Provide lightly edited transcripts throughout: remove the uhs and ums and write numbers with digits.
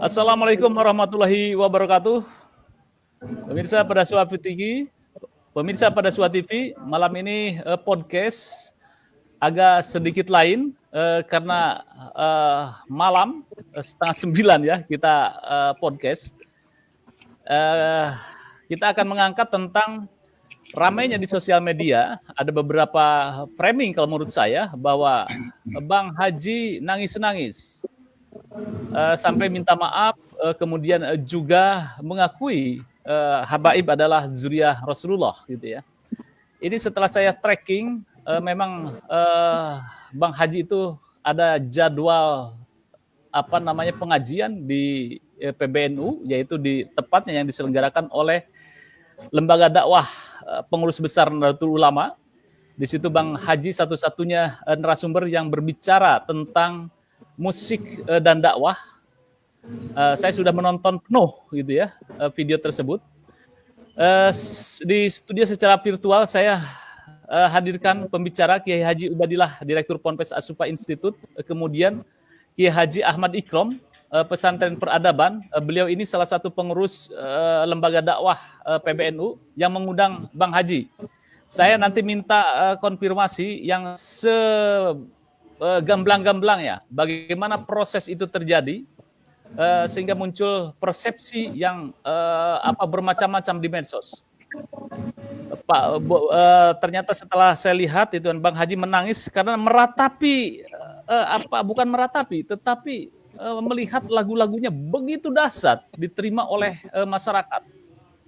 Assalamualaikum warahmatullahi wabarakatuh. Pemirsa pada Suatu TV, malam ini podcast agak sedikit lain karena malam 8:30 ya kita podcast. Kita akan mengangkat tentang ramainya di sosial media. Ada beberapa framing kalau menurut saya bahwa Bang Haji nangis-nangis. Sampai minta maaf, kemudian juga mengakui Habaib adalah zuriyah Rasulullah gitu ya. Ini setelah saya tracking, memang Bang Haji itu ada jadwal pengajian di PBNU, yaitu di tepatnya yang diselenggarakan oleh Lembaga Dakwah Pengurus Besar Nahdlatul Ulama. Di situ Bang Haji satu-satunya narasumber yang berbicara tentang musik dan dakwah. Saya sudah menonton penuh gitu ya video tersebut. Di studio secara virtual saya hadirkan pembicara Kiai Haji Ubadillah, Direktur Ponpes Asupa Institute, kemudian Kiai Haji Ahmad Ikrom, Pesantren Peradaban. Beliau ini salah satu pengurus lembaga dakwah PBNU yang mengundang Bang Haji. Saya nanti minta konfirmasi yang gamblang-gamblang ya, bagaimana proses itu terjadi sehingga muncul persepsi yang bermacam-macam di medsos. Ternyata setelah saya lihat itu Bang Haji menangis karena tetapi melihat lagu-lagunya begitu dahsyat diterima oleh masyarakat,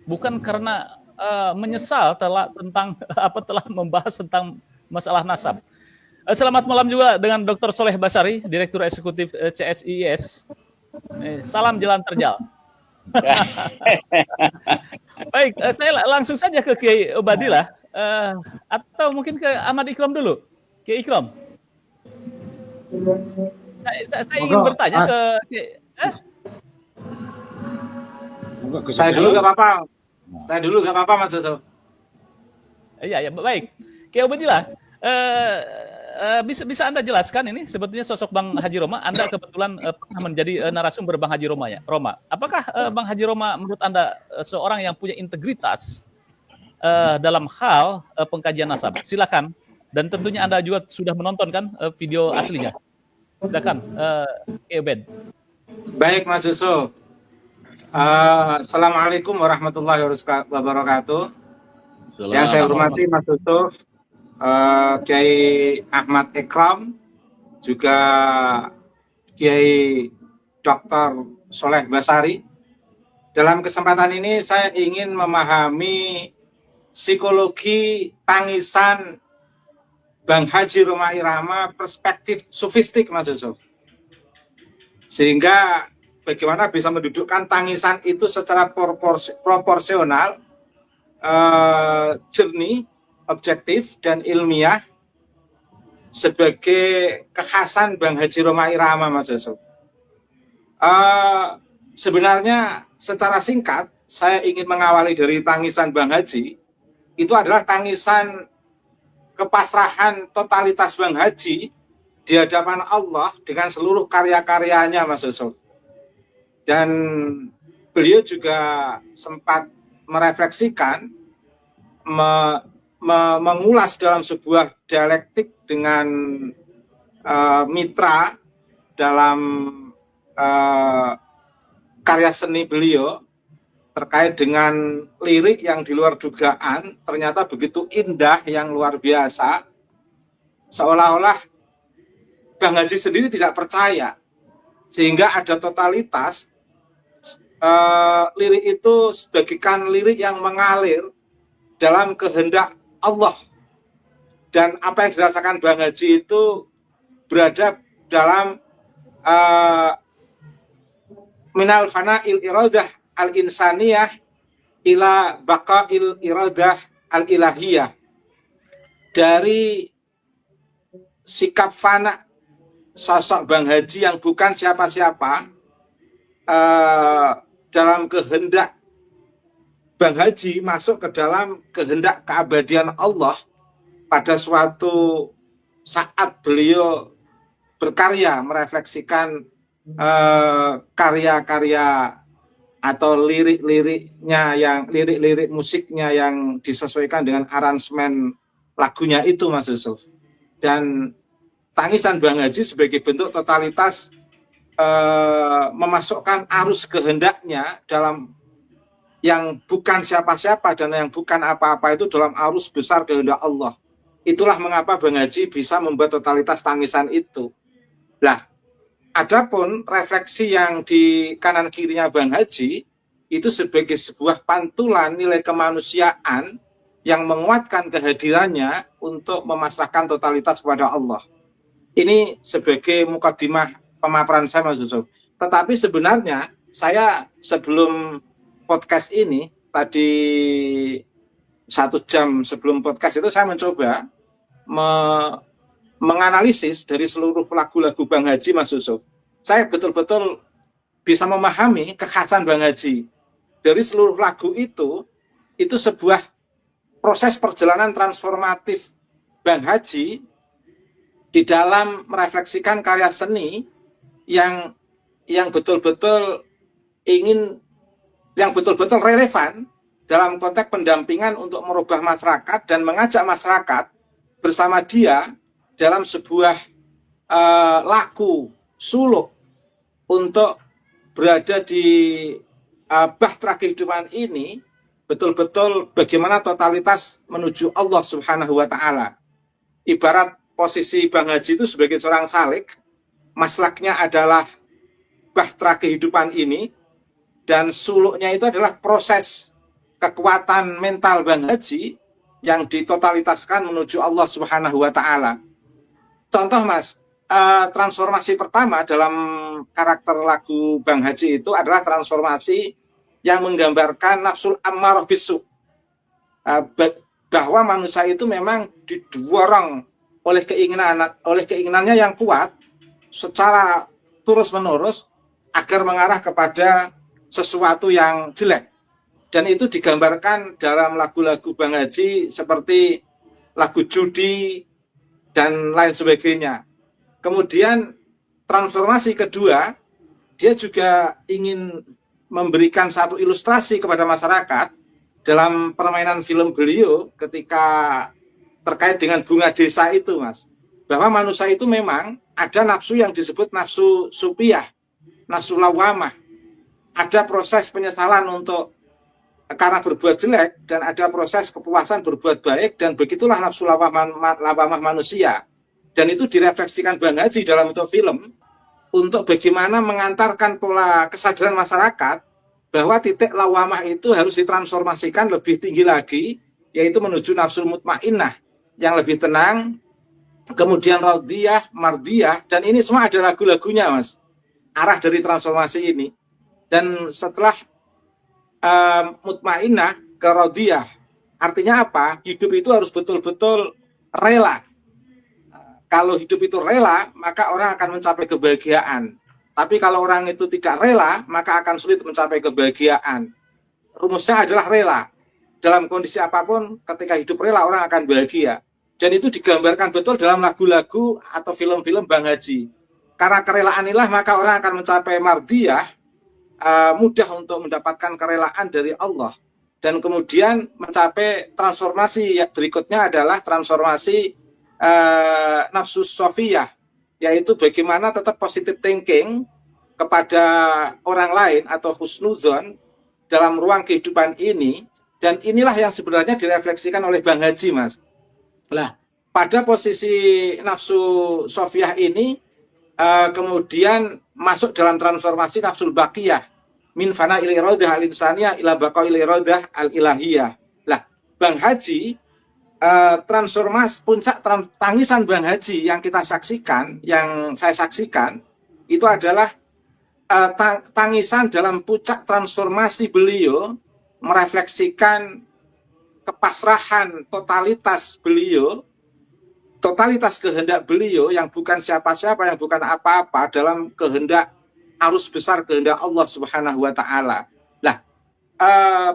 bukan karena menyesal telah membahas tentang masalah nasab. Selamat malam juga dengan Dr. Soleh Basari, Direktur Eksekutif CSIS. Salam jalan terjal. Baik, saya langsung saja ke Kiai Ubadillah, atau mungkin ke Ahmad Ikrom dulu. Kiai Ikrom. Saya ingin bertanya ke Saya dulu nggak apa-apa, Mas Soto. Iya, baik. Kiai Ubadillah, bisa Anda jelaskan ini sebetulnya sosok Bang Haji Roma? Anda kebetulan pernah menjadi narasumber Bang Haji Roma ya, Roma. Apakah Bang Haji Roma menurut Anda seorang yang punya integritas dalam hal pengkajian nasab? Silakan. Dan tentunya Anda juga sudah menonton kan video aslinya. Silakan, Ubed. Baik, Mas Suso. Assalamualaikum warahmatullahi wabarakatuh. Yang saya hormati Mas Suso, Kiai Ahmad Ikram, juga Kiai Dr. Soleh Basari. Dalam kesempatan ini saya ingin memahami psikologi tangisan Bang Haji Roma Irama perspektif sufistik, Mas Yusuf. Sehingga bagaimana bisa mendudukkan tangisan itu secara proporsional, jernih, objektif dan ilmiah sebagai kekhasan Bang Haji Roma Irama, Mas Yusuf. Sebenarnya secara singkat saya ingin mengawali dari tangisan Bang Haji. Itu adalah tangisan kepasrahan totalitas Bang Haji di hadapan Allah dengan seluruh karya-karyanya, Mas Yusuf. Dan beliau juga sempat merefleksikan, mengulas dalam sebuah dialektik dengan mitra dalam karya seni beliau terkait dengan lirik yang di luar dugaan, ternyata begitu indah, yang luar biasa, seolah-olah Bang Haji sendiri tidak percaya, sehingga ada totalitas lirik itu sebagaikan lirik yang mengalir dalam kehendak Allah, dan apa yang dirasakan Bang Haji itu berada dalam minal fana'il iradah al-insaniyah ila baqa'il iradah al-ilahiyah, dari sikap fana sosok Bang Haji yang bukan siapa-siapa dalam kehendak Bang Haji masuk ke dalam kehendak keabadian Allah pada suatu saat beliau berkarya merefleksikan karya-karya atau lirik musiknya yang disesuaikan dengan aransemen lagunya itu, Mas Yusuf. Dan tangisan Bang Haji sebagai bentuk totalitas memasukkan arus kehendaknya dalam yang bukan siapa-siapa dan yang bukan apa-apa itu dalam arus besar kehendak Allah. Itulah mengapa Bang Haji bisa membuat totalitas tangisan itu. Lah, adapun refleksi yang di kanan kirinya Bang Haji itu sebagai sebuah pantulan nilai kemanusiaan yang menguatkan kehadirannya untuk memasrahkan totalitas kepada Allah. Ini sebagai mukadimah pemaparan saya, Mas Yusuf. Tetapi sebenarnya saya sebelum podcast ini, tadi 1 jam sebelum podcast itu saya mencoba menganalisis dari seluruh lagu-lagu Bang Haji, Mas Yusuf. Saya betul-betul bisa memahami kekhasan Bang Haji. Dari seluruh lagu itu sebuah proses perjalanan transformatif Bang Haji di dalam merefleksikan karya seni yang betul-betul yang betul-betul relevan dalam konteks pendampingan untuk merubah masyarakat dan mengajak masyarakat bersama dia dalam sebuah laku suluk untuk berada di bahtera kehidupan ini, betul-betul bagaimana totalitas menuju Allah Subhanahu wa Ta'ala. Ibarat posisi Bang Haji itu sebagai seorang salik, maslaknya adalah bahtera kehidupan ini, dan suluknya itu adalah proses kekuatan mental Bang Haji yang ditotalitaskan menuju Allah Subhanahu wa Ta'ala. Contoh, Mas, transformasi pertama dalam karakter lagu Bang Haji itu adalah transformasi yang menggambarkan nafsul ammarah bisu, bahwa manusia itu memang didorong oleh keinginannya yang kuat secara terus-menerus agar mengarah kepada sesuatu yang jelek. Dan itu digambarkan dalam lagu-lagu Bang Haji seperti lagu judi dan lain sebagainya. Kemudian transformasi kedua, dia juga ingin memberikan satu ilustrasi kepada masyarakat dalam permainan film beliau ketika terkait dengan bunga desa itu, Mas. Bahwa manusia itu memang ada nafsu yang disebut nafsu supiyah, nafsu lawamah. Ada proses penyesalan untuk karena berbuat jelek dan ada proses kepuasan berbuat baik, dan begitulah nafsu lawamah manusia. Dan itu direfleksikan Bang Haji dalam bentuk film untuk bagaimana mengantarkan pola kesadaran masyarakat bahwa titik lawamah itu harus ditransformasikan lebih tinggi lagi, yaitu menuju nafsu mutmainnah yang lebih tenang, kemudian radiyah, mardiyah, dan ini semua ada lagu-lagunya, Mas, arah dari transformasi ini. Dan setelah mutmainnah ke radiyah, artinya apa? Hidup itu harus betul-betul rela. Kalau hidup itu rela, maka orang akan mencapai kebahagiaan. Tapi kalau orang itu tidak rela, maka akan sulit mencapai kebahagiaan. Rumusnya adalah rela. Dalam kondisi apapun, ketika hidup rela, orang akan bahagia. Dan itu digambarkan betul dalam lagu-lagu atau film-film Bang Haji. Karena kerelaan inilah, maka orang akan mencapai mardiyah, mudah untuk mendapatkan kerelaan dari Allah. Dan kemudian mencapai transformasi berikutnya adalah transformasi nafsu sofiyah, yaitu bagaimana tetap positive thinking kepada orang lain atau husnuzon dalam ruang kehidupan ini. Dan inilah yang sebenarnya direfleksikan oleh Bang Haji, Mas. Nah, pada posisi nafsu sofiyah ini kemudian masuk dalam transformasi nafsul baqiyah, min fana ila iradah al-insaniyah ila baqa ila iradah al-ilahiyah. Lah, Bang Haji transformasi puncak tangisan Bang Haji yang kita saksikan, yang saya saksikan, itu adalah tangisan dalam puncak transformasi beliau merefleksikan kepasrahan totalitas beliau, totalitas kehendak beliau yang bukan siapa-siapa, yang bukan apa-apa, dalam kehendak arus besar kehendak Allah Subhanahu wa Ta'ala. Nah,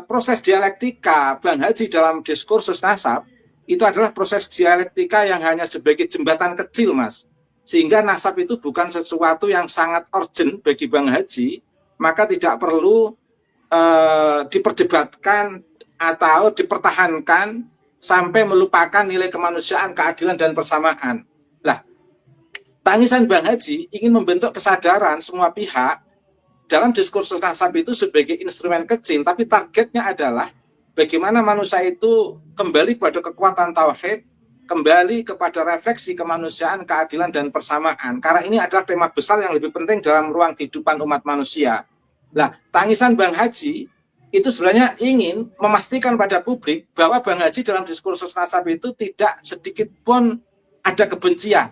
proses dialektika Bang Haji dalam diskursus nasab itu adalah proses dialektika yang hanya sebagai jembatan kecil, Mas. sehingga nasab itu bukan sesuatu yang sangat urgent bagi Bang Haji, maka tidak perlu diperdebatkan atau dipertahankan sampai melupakan nilai kemanusiaan, keadilan, dan persamaan. Lah, tangisan Bang Haji ingin membentuk kesadaran semua pihak dalam diskursus nasab itu sebagai instrumen kecil, tapi targetnya adalah bagaimana manusia itu kembali pada kekuatan tauhid, kembali kepada refleksi kemanusiaan, keadilan, dan persamaan. Karena ini adalah tema besar yang lebih penting dalam ruang kehidupan umat manusia. Nah, tangisan Bang Haji itu sebenarnya ingin memastikan pada publik bahwa Bang Haji dalam diskursus nasab itu tidak sedikit pun ada kebencian,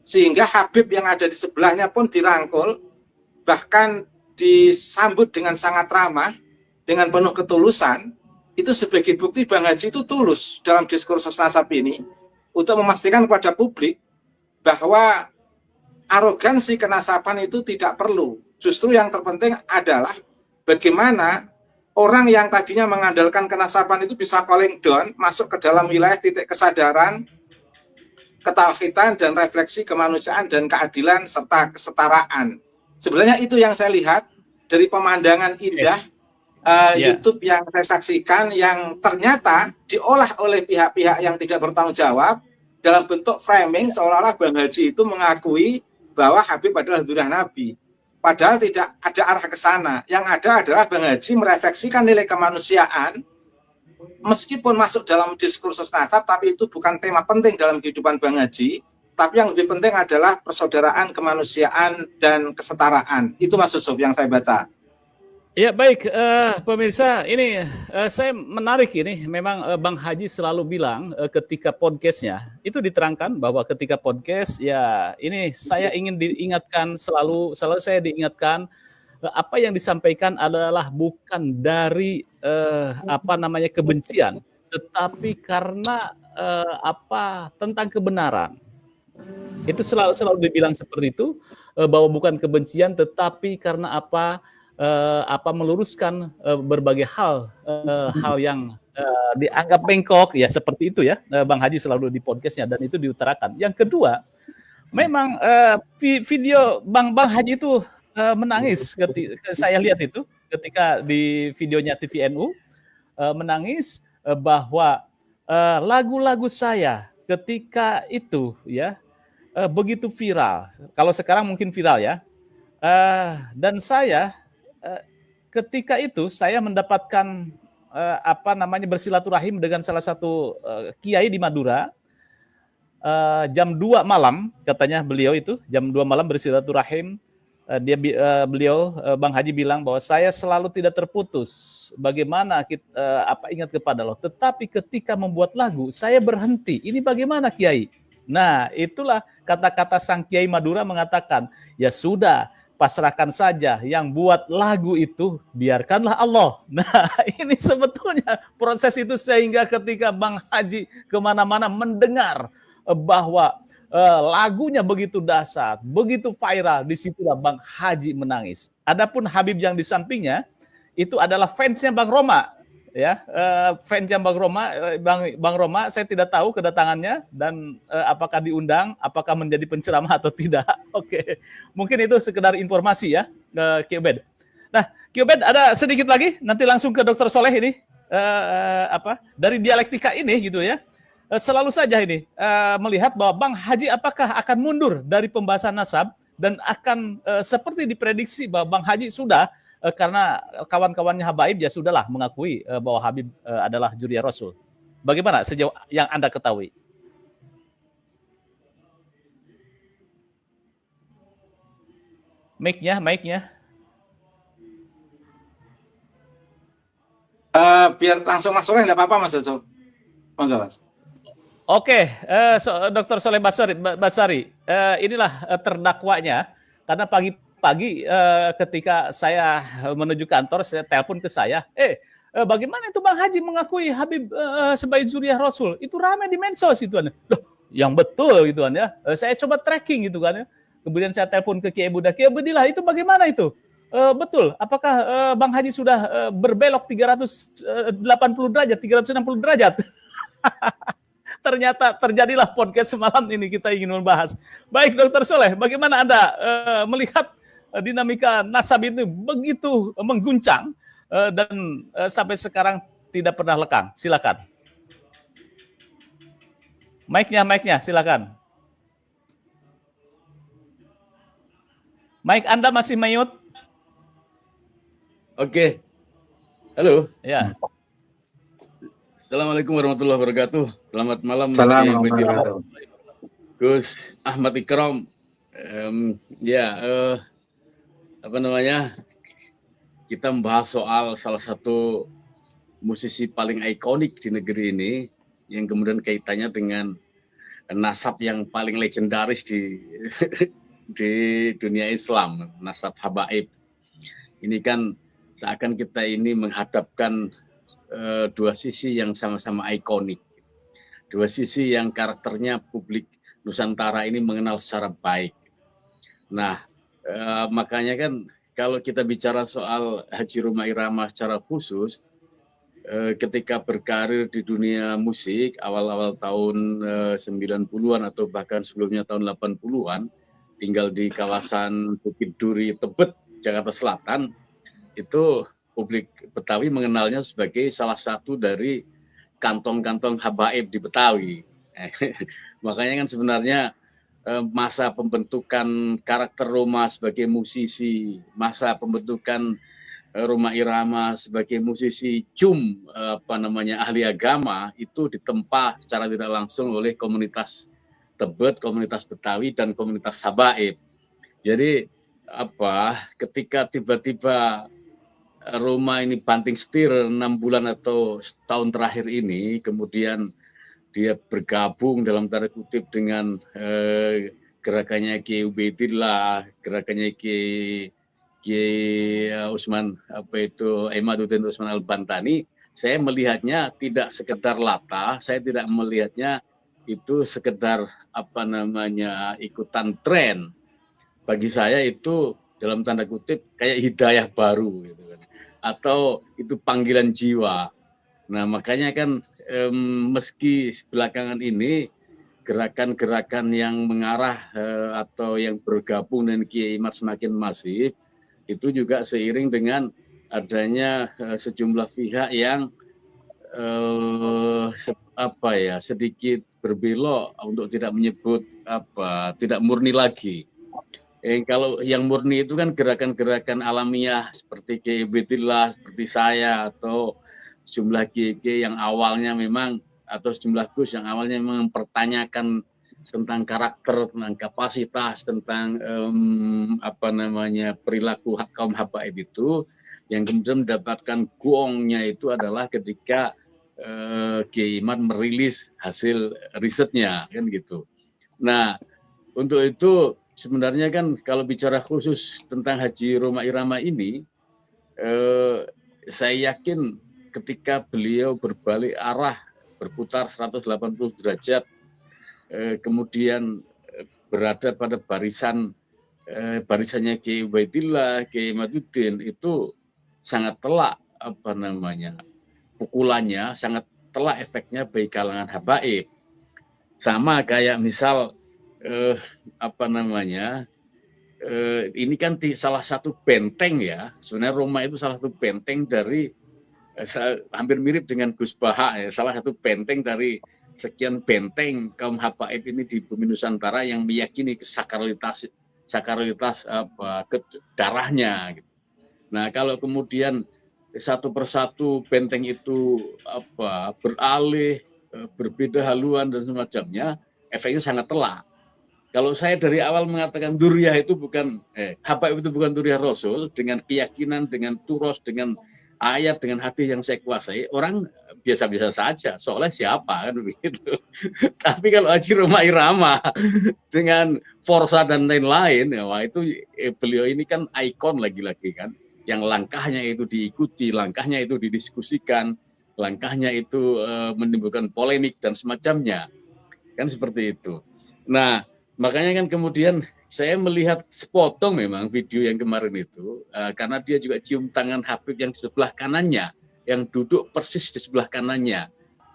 sehingga Habib yang ada di sebelahnya pun dirangkul, bahkan disambut dengan sangat ramah, dengan penuh ketulusan. Itu sebagai bukti Bang Haji itu tulus dalam diskursus nasab ini untuk memastikan kepada publik bahwa arogansi kenasaban itu tidak perlu. Justru yang terpenting adalah bagaimana orang yang tadinya mengandalkan kenasaban itu bisa calling down, masuk ke dalam wilayah titik kesadaran, ketauhidan, dan refleksi kemanusiaan dan keadilan serta kesetaraan. Sebenarnya itu yang saya lihat dari pemandangan indah YouTube yang saya saksikan, yang ternyata diolah oleh pihak-pihak yang tidak bertanggung jawab dalam bentuk framing seolah-olah Bang Haji itu mengakui bahwa Habib adalah zuriyah Nabi. Padahal tidak ada arah ke sana. Yang ada adalah Bang Haji merefleksikan nilai kemanusiaan meskipun masuk dalam diskursus nasab, tapi itu bukan tema penting dalam kehidupan Bang Haji. Tapi yang lebih penting adalah persaudaraan, kemanusiaan, dan kesetaraan. Itu Mas Yusuf yang saya baca. Ya baik, pemirsa, ini saya menarik ini. Memang Bang Haji selalu bilang ketika podcastnya itu diterangkan bahwa ketika podcast ya ini saya ingin diingatkan selalu saya diingatkan apa yang disampaikan adalah bukan dari kebencian, tetapi karena tentang kebenaran. Itu selalu dibilang seperti itu, bahwa bukan kebencian tetapi karena meluruskan berbagai hal yang dianggap bengkok ya, seperti itu ya. Bang Haji selalu di podcastnya dan itu diutarakan. Yang kedua, memang video Bang Haji itu menangis ketika saya lihat itu ketika di videonya TVNU menangis bahwa lagu-lagu saya ketika itu ya begitu viral. Kalau sekarang mungkin viral ya. Dan saya ketika itu saya mendapatkan bersilaturahim dengan salah satu kiai di Madura. Jam 2 malam katanya beliau itu jam 2 malam bersilaturahim. Beliau Bang Haji bilang bahwa saya selalu tidak terputus bagaimana ingat kepada Allah, tetapi ketika membuat lagu saya berhenti. Ini bagaimana Kiai? Nah, itulah kata-kata sang Kiai Madura mengatakan, ya sudah, pasrahkan saja, yang buat lagu itu biarkanlah Allah. Nah, ini sebetulnya proses itu sehingga ketika Bang Haji kemana-mana mendengar bahwa lagunya begitu dahsyat, begitu viral, disitulah Bang Haji menangis. Adapun Habib yang di sampingnya itu adalah fansnya Bang Roma, ya, fansnya Bang Roma. Bang Roma, saya tidak tahu kedatangannya dan apakah diundang, apakah menjadi penceramah atau tidak. Oke, mungkin itu sekedar informasi ya, Ki Ubed. Nah, Ki Ubed ada sedikit lagi, nanti langsung ke Dr. Soleh ini, dari dialektika ini gitu ya. Selalu saja ini melihat bahwa Bang Haji apakah akan mundur dari pembahasan nasab dan akan seperti diprediksi bahwa Bang Haji sudah karena kawan-kawannya Habaib ya sudahlah mengakui bahwa Habib adalah zuriyah Rasul. Bagaimana sejauh yang Anda ketahui? Mic-nya. Biar langsung masuk enggak apa-apa Mas Jojo. Monggo Mas. Oke, Dr. Soleh Basari, inilah terdakwanya karena pagi-pagi ketika saya menuju kantor, saya telepon ke saya, bagaimana itu Bang Haji mengakui Habib sebagai zuriyah Rasul? Itu ramai di medsos itu kan. Loh, yang betul gitu kan ya. Saya coba tracking gitu kan ya. Kemudian saya telepon ke Kiai Buda, Kiai Budilah itu bagaimana itu? Betul, apakah Bang Haji sudah berbelok 380 derajat, 360 derajat? ternyata terjadilah podcast semalam ini kita ingin membahas. Baik Dr. Soleh, bagaimana Anda melihat dinamika nasab itu begitu mengguncang dan sampai sekarang tidak pernah lekang? Silakan. Mic-nya, silakan. Mic Anda masih mute. Oke. Halo. Ya. Assalamualaikum warahmatullahi wabarakatuh. Selamat malam. Assalamualaikum. Gus Ahmad Ikram. Apa namanya? Kita membahas soal salah satu musisi paling ikonik di negeri ini, yang kemudian kaitannya dengan nasab yang paling legendaris di di dunia Islam, nasab habaib. Ini kan seakan kita ini menghadapkan dua sisi yang sama-sama ikonik, dua sisi yang karakternya publik Nusantara ini mengenal secara baik. Nah, makanya kan kalau kita bicara soal Haji Roma Irama secara khusus, ketika berkarir di dunia musik awal-awal tahun 90-an atau bahkan sebelumnya tahun 80-an, tinggal di kawasan Bukit Duri, Tebet, Jakarta Selatan, itu publik Betawi mengenalnya sebagai salah satu dari kantong-kantong habaib di Betawi. Makanya kan sebenarnya masa pembentukan karakter Roma sebagai musisi, masa pembentukan Roma Irama sebagai musisi ahli agama, itu ditempa secara tidak langsung oleh komunitas Tebet, komunitas Betawi, dan komunitas habaib. Jadi ketika tiba-tiba Roma ini banting setir 6 bulan atau tahun terakhir ini, kemudian dia bergabung dalam tanda kutip dengan gerakannya Kiai Ubaidillah, gerakannya Kiai Usman Imaduddin Usman Al-Bantani. Saya melihatnya tidak sekedar latah, saya tidak melihatnya itu sekedar ikutan tren. Bagi saya itu dalam tanda kutip kayak hidayah baru gitu kan, atau itu panggilan jiwa. Nah, makanya kan meski belakangan ini gerakan-gerakan yang mengarah atau yang bergabung dengan Kiai Imad semakin masif, itu juga seiring dengan adanya sejumlah pihak yang sedikit berbelok, untuk tidak menyebut tidak murni lagi. Kalau yang murni itu kan gerakan-gerakan alamiah seperti Kiai Ubaidillah, seperti saya, atau sejumlah kiai yang awalnya memang, atau sejumlah gus yang awalnya memang mempertanyakan tentang karakter, tentang kapasitas, tentang perilaku kaum habaib itu, yang kemudian mendapatkan gongnya itu adalah ketika Kiai Imad merilis hasil risetnya, kan gitu. Nah, untuk itu sebenarnya kan kalau bicara khusus tentang Haji Roma Irama ini, saya yakin ketika beliau berbalik arah, berputar 180 derajat, kemudian berada pada barisannya Kiai Ubaidillah, Kiai Imaduddin, itu sangat telak pukulannya, sangat telak efeknya bagi kalangan habaib. Sama kayak misal ini kan salah satu benteng ya, sebenarnya Roma itu salah satu benteng dari hampir mirip dengan Gus Baha ya, salah satu benteng dari sekian benteng kaum habaib ini di bumi Nusantara yang meyakini sakralitas darahnya gitu. Nah, kalau kemudian satu persatu benteng itu beralih, berbeda haluan dan semacamnya, efeknya sangat telak. Kalau saya dari awal mengatakan Duriyah itu bukan habaib itu bukan Duriyah Rasul, dengan keyakinan, dengan turos, dengan ayat, dengan hadis yang saya kuasai, orang biasa-biasa saja, soalnya siapa kan begitu. Tapi kalau Haji Roma Irama dengan Forsa dan lain-lain, wah itu beliau ini kan ikon lagi-lagi kan, yang langkahnya itu diikuti, langkahnya itu didiskusikan, langkahnya itu menimbulkan polemik dan semacamnya, kan seperti itu. Nah, makanya kan kemudian saya melihat sepotong memang video yang kemarin itu, karena dia juga cium tangan Habib yang di sebelah kanannya, yang duduk persis di sebelah kanannya,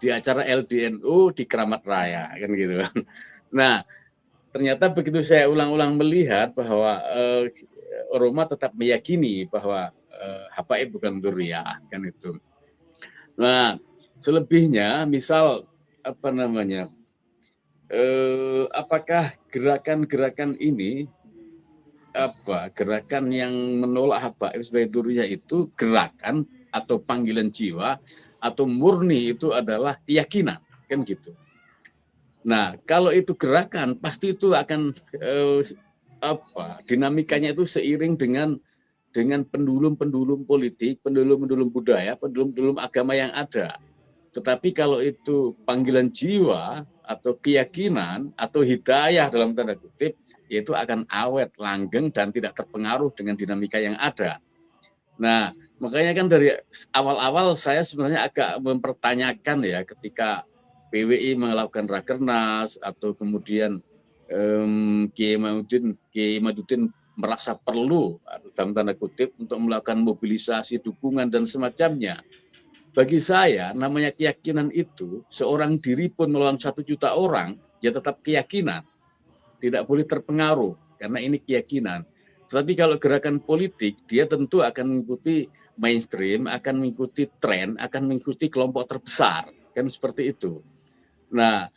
di acara LDNU di Keramat Raya kan gitu. Nah, ternyata begitu saya ulang-ulang melihat bahwa Roma tetap meyakini bahwa habaib bukan dzurriyyah kan itu. Nah, selebihnya misal apa namanya? Apakah gerakan-gerakan ini gerakan yang menolak habaib sebagai dzurriyyah itu gerakan atau panggilan jiwa atau murni itu adalah keyakinan kan gitu. Nah, kalau itu gerakan pasti itu akan dinamikanya itu seiring dengan pendulum-pendulum politik, pendulum-pendulum budaya, pendulum-pendulum agama yang ada. Tetapi kalau itu panggilan jiwa atau keyakinan atau hidayah dalam tanda kutip, yaitu akan awet, langgeng, dan tidak terpengaruh dengan dinamika yang ada. Nah, makanya kan dari awal-awal saya sebenarnya agak mempertanyakan ya ketika PWI melakukan rakernas atau kemudian Kiai Imaduddin merasa perlu dalam tanda kutip untuk melakukan mobilisasi dukungan dan semacamnya. Bagi saya, namanya keyakinan itu, seorang diri pun melawan 1 juta orang, ya tetap keyakinan. Tidak boleh terpengaruh, karena ini keyakinan. Tetapi kalau gerakan politik, dia tentu akan mengikuti mainstream, akan mengikuti tren, akan mengikuti kelompok terbesar. Kan seperti itu. Nah,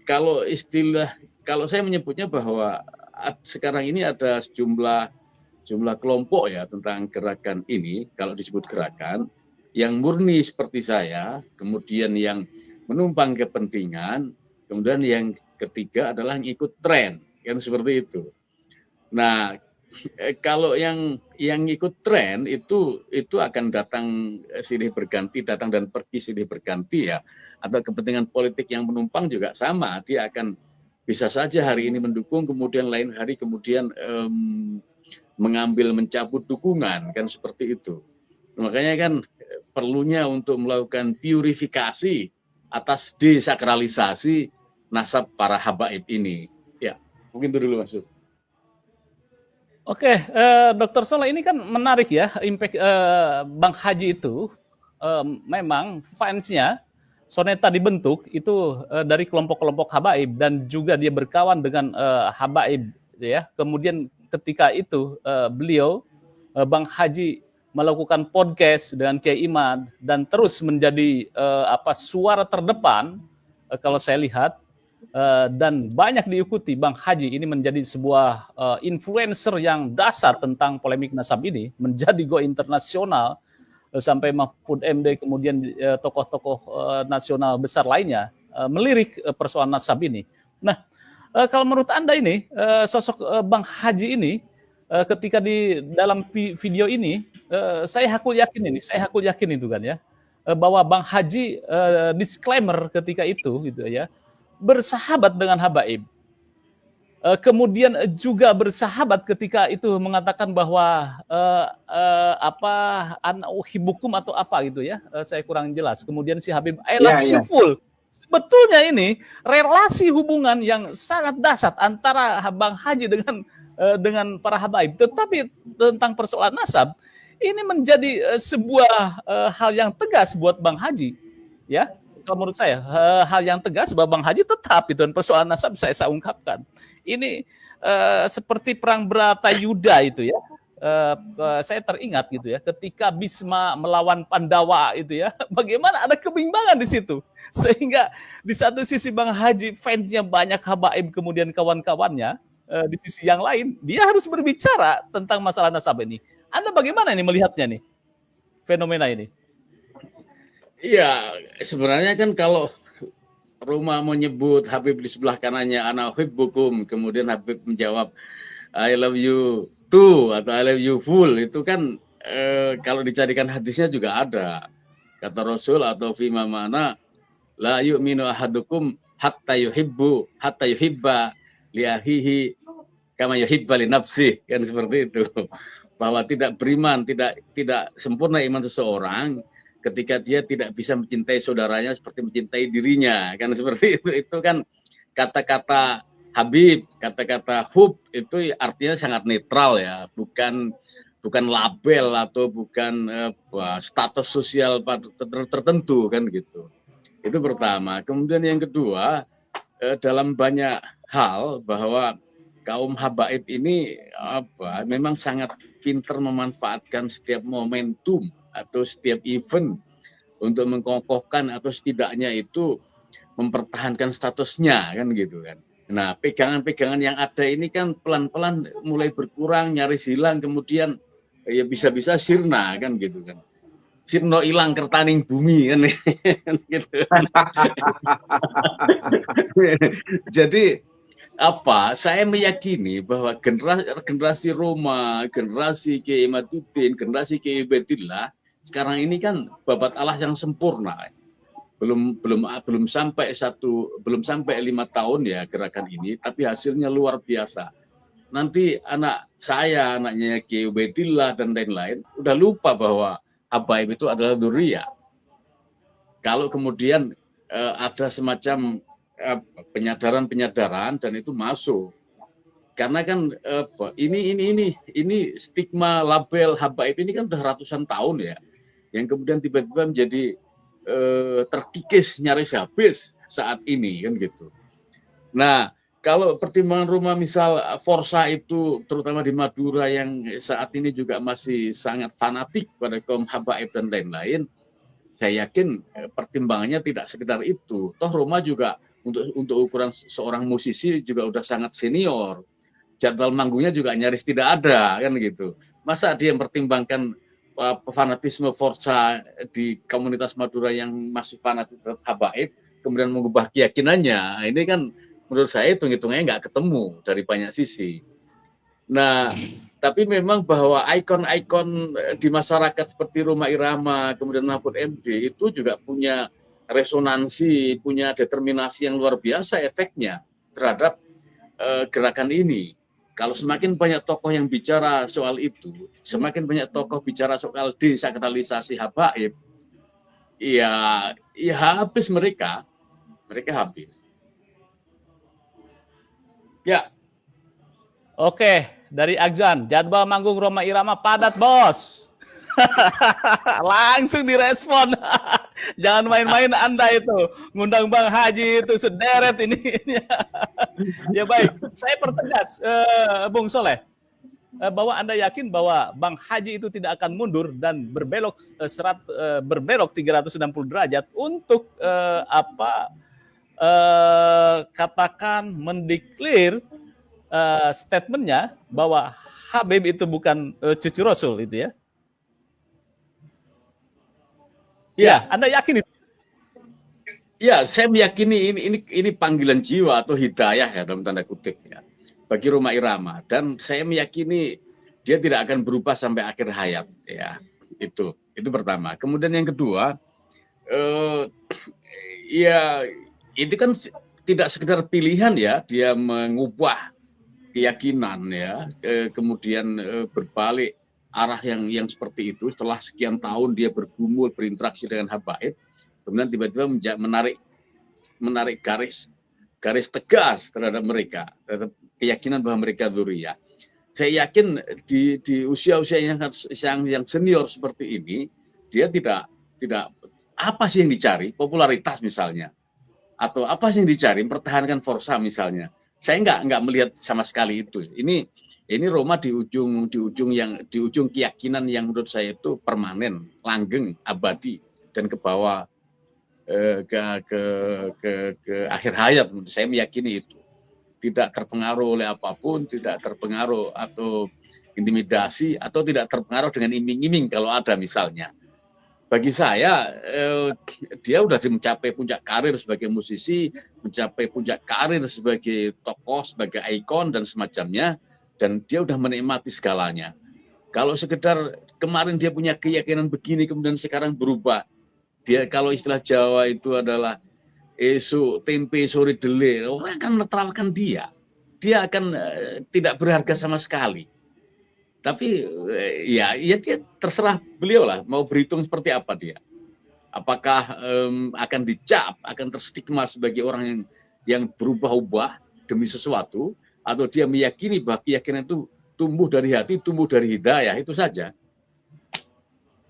kalau saya menyebutnya bahwa sekarang ini ada jumlah kelompok ya tentang gerakan ini, kalau disebut gerakan, yang murni seperti saya, kemudian yang menumpang kepentingan, kemudian yang ketiga adalah yang ikut tren, kan seperti itu. Nah, kalau yang ikut tren itu akan datang silih berganti, datang dan pergi silih berganti ya, atau kepentingan politik yang menumpang juga sama, dia akan bisa saja hari ini mendukung, kemudian lain hari kemudian mencabut dukungan, kan seperti itu. Makanya kan perlunya untuk melakukan purifikasi atas desakralisasi nasab para habaib ini. Ya, mungkin itu dulu Mas. Oke, Dr. Soleh, ini kan menarik ya, impact Bang Haji itu memang fansnya Soneta dibentuk itu dari kelompok-kelompok habaib dan juga dia berkawan dengan habaib ya. Kemudian ketika itu beliau Bang Haji melakukan podcast dengan Kiai Imad dan terus menjadi suara terdepan kalau saya lihat dan banyak diikuti. Bang Haji ini menjadi sebuah influencer yang dasar tentang polemik nasab ini, menjadi go internasional sampai Mahfud MD kemudian tokoh-tokoh nasional besar lainnya melirik persoalan nasab ini. Nah, kalau menurut Anda ini sosok Bang Haji ini ketika di dalam video ini saya hakul yakin itu kan ya bahwa Bang Haji disclaimer ketika itu gitu ya, bersahabat dengan habaib. Kemudian juga bersahabat ketika itu mengatakan bahwa ana uhibukum atau apa gitu ya, saya kurang jelas. Kemudian si Habib I love you full. Sebetulnya ini relasi hubungan yang sangat dasar antara Bang Haji dengan para habaib. Tetapi tentang persoalan nasab ini menjadi sebuah hal yang tegas buat Bang Haji, ya. Kalau menurut saya hal yang tegas bahwa Bang Haji tetap itu, dan persoalan nasab saya ungkapkan. Ini seperti perang Bratayuda itu ya. Saya teringat gitu ya, ketika Bisma melawan Pandawa itu ya, bagaimana ada kebimbangan di situ. Sehingga di satu sisi Bang Haji fansnya banyak habaib, kemudian kawan-kawannya, di sisi yang lain dia harus berbicara tentang masalah nasab ini. Anda bagaimana ini melihatnya nih, fenomena ini? Iya, sebenarnya kan kalau Roma menyebut Habib di sebelah kanannya ana uhibbukum, kemudian Habib menjawab I love you too atau I love you full, itu kan kalau dicarikan hadisnya juga ada. Kata Rasul atau fima mana la yu'minu ahadukum hatta yuhibba li akhihi kama yuhibba li nafsihi, kan seperti itu. Bahwa tidak beriman, tidak sempurna iman seseorang ketika dia tidak bisa mencintai saudaranya seperti mencintai dirinya, kan seperti itu. Itu kan kata-kata Habib, kata-kata hub itu artinya sangat netral ya, bukan bukan label atau bukan status sosial tertentu kan gitu. Itu pertama. Kemudian yang kedua, dalam banyak hal bahwa kaum habaib ini memang sangat pintar memanfaatkan setiap momentum atau setiap event untuk mengkokohkan atau setidaknya itu mempertahankan statusnya kan gitu kan. Nah, pegangan-pegangan yang ada ini kan pelan-pelan mulai berkurang, nyaris hilang, kemudian ya bisa-bisa sirna kan gitu kan. Sirno ilang kertaning bumi kan, gitu. Jadi saya meyakini bahwa generasi Roma, generasi Kiai Imaduddin, generasi Kiai Ubaidillah sekarang ini kan babat Allah yang sempurna. Belum sampai 5 tahun ya gerakan ini, tapi hasilnya luar biasa. Nanti anak saya, anaknya Kiai Ubaidillah dan lain-lain udah lupa bahwa habaib itu adalah dzurriyyah. Kalau kemudian ada semacam penyadaran dan itu masuk, karena kan ini stigma label habaib ini kan udah ratusan tahun ya, yang kemudian tiba-tiba menjadi terkikis nyaris habis saat ini kan gitu. Nah, kalau pertimbangan rumah misal Forsa itu terutama di Madura yang saat ini juga masih sangat fanatik pada kaum habaib dan lain-lain, saya yakin pertimbangannya tidak sekedar itu. Toh Roma juga untuk ukuran seorang musisi juga udah sangat senior. Jadwal manggungnya juga nyaris tidak ada kan gitu. Masa dia mempertimbangkan fanatisme Forza di komunitas Madura yang masih fanatik terhadap habaib kemudian mengubah keyakinannya. Ini kan menurut saya hitung-hitungannya nggak ketemu dari banyak sisi. Nah, tapi memang bahwa ikon-ikon di masyarakat seperti Rhoma Irama, kemudian Mahfud MD itu juga punya resonansi, punya determinasi yang luar biasa efeknya terhadap gerakan ini. Kalau semakin banyak tokoh yang bicara soal itu, semakin banyak tokoh bicara soal desakralisasi habaib, ya habis mereka habis. Ya. Oke, dari Akjan, jadwal manggung Rhoma Irama padat, Bos. Langsung direspon. Jangan main-main Anda itu. Ngundang Bang Haji itu sederet ini. Ya baik, saya pertegas, Bung Soleh, bahwa Anda yakin bahwa Bang Haji itu tidak akan mundur dan berbelok 360 derajat untuk katakan mendeklir statementnya bahwa Habib itu bukan cucu Rasul itu ya. Ya, Anda yakin itu? Ya, saya meyakini ini panggilan jiwa atau hidayah ya dalam tanda kutip ya bagi Rhoma Irama, dan saya meyakini dia tidak akan berubah sampai akhir hayat ya. Itu pertama. Kemudian yang kedua, ya itu kan tidak sekedar pilihan ya, dia mengubah keyakinan ya, kemudian berbalik arah yang seperti itu setelah sekian tahun dia bergumul berinteraksi dengan habaib, kemudian tiba-tiba menarik garis tegas terhadap mereka, terhadap keyakinan bahwa mereka dzurriyyah. Saya yakin di usia-usia yang senior seperti ini, dia tidak apa sih yang dicari, popularitas misalnya, atau apa sih yang dicari, mempertahankan Forsa misalnya. Saya nggak melihat sama sekali itu. Ini Roma di ujung keyakinan yang menurut saya itu permanen, langgeng, abadi, dan ke bawah ke akhir hayat. Saya meyakini itu tidak terpengaruh oleh apapun, tidak terpengaruh atau intimidasi, atau tidak terpengaruh dengan iming-iming kalau ada misalnya. Bagi saya dia sudah mencapai puncak karir sebagai musisi, mencapai puncak karir sebagai tokoh, sebagai ikon dan semacamnya, dan dia sudah menikmati segalanya. Kalau sekedar kemarin dia punya keyakinan begini kemudian sekarang berubah, dia kalau istilah Jawa itu adalah esok tempe sore dele, orang akan menertawakan dia akan tidak berharga sama sekali. Tapi ya dia terserah beliau lah mau berhitung seperti apa dia. Apakah akan dicap, akan terstigma sebagai orang yang berubah-ubah demi sesuatu, atau dia meyakini bahwa keyakinan itu tumbuh dari hati, tumbuh dari hidayah, itu saja.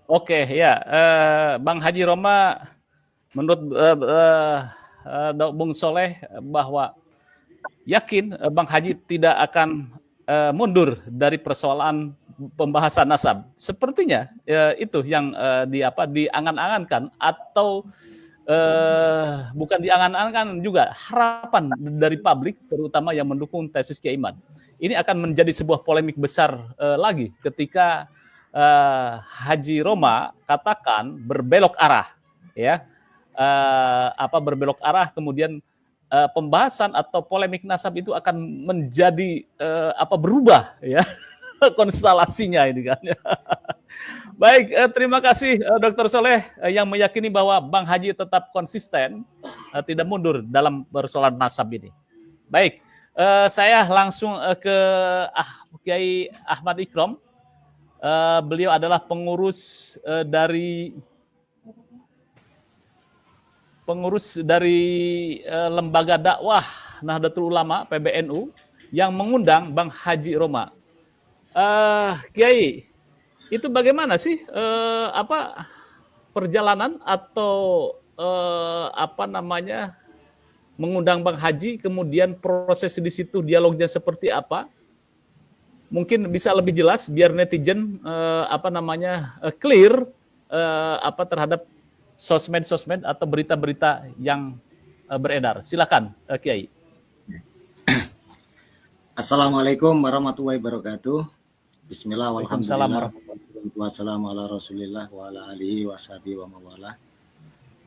Oke, ya, Bang Haji Roma, menurut Bung Soleh bahwa yakin Bang Haji tidak akan mundur dari persoalan pembahasan nasab. Sepertinya itu yang diangan-angankan atau bukan diangan-angankan juga harapan dari publik terutama yang mendukung tesis Kiai Iman. Ini akan menjadi sebuah polemik besar lagi ketika Haji Roma katakan berbelok arah, ya, berbelok arah, kemudian pembahasan atau polemik nasab itu akan menjadi berubah, ya, konstelasinya ini kan. Baik, terima kasih Dr. Soleh yang meyakini bahwa Bang Haji tetap konsisten, tidak mundur dalam persoalan nasab ini. Baik, saya langsung ke Kiai Ahmad Ikrom. Beliau adalah pengurus dari lembaga dakwah Nahdlatul Ulama PBNU yang mengundang Bang Haji Roma. Kiai, itu bagaimana sih perjalanan atau mengundang Bang Haji, kemudian proses di situ dialognya seperti apa? Mungkin bisa lebih jelas biar netizen clear terhadap sosmed atau berita-berita yang beredar. Silakan Kiai. Assalamualaikum warahmatullahi wabarakatuh. Bismillah walhamdulillah. Wassalamu ala Rasulillah wa ala alihi washabihi wa mawala.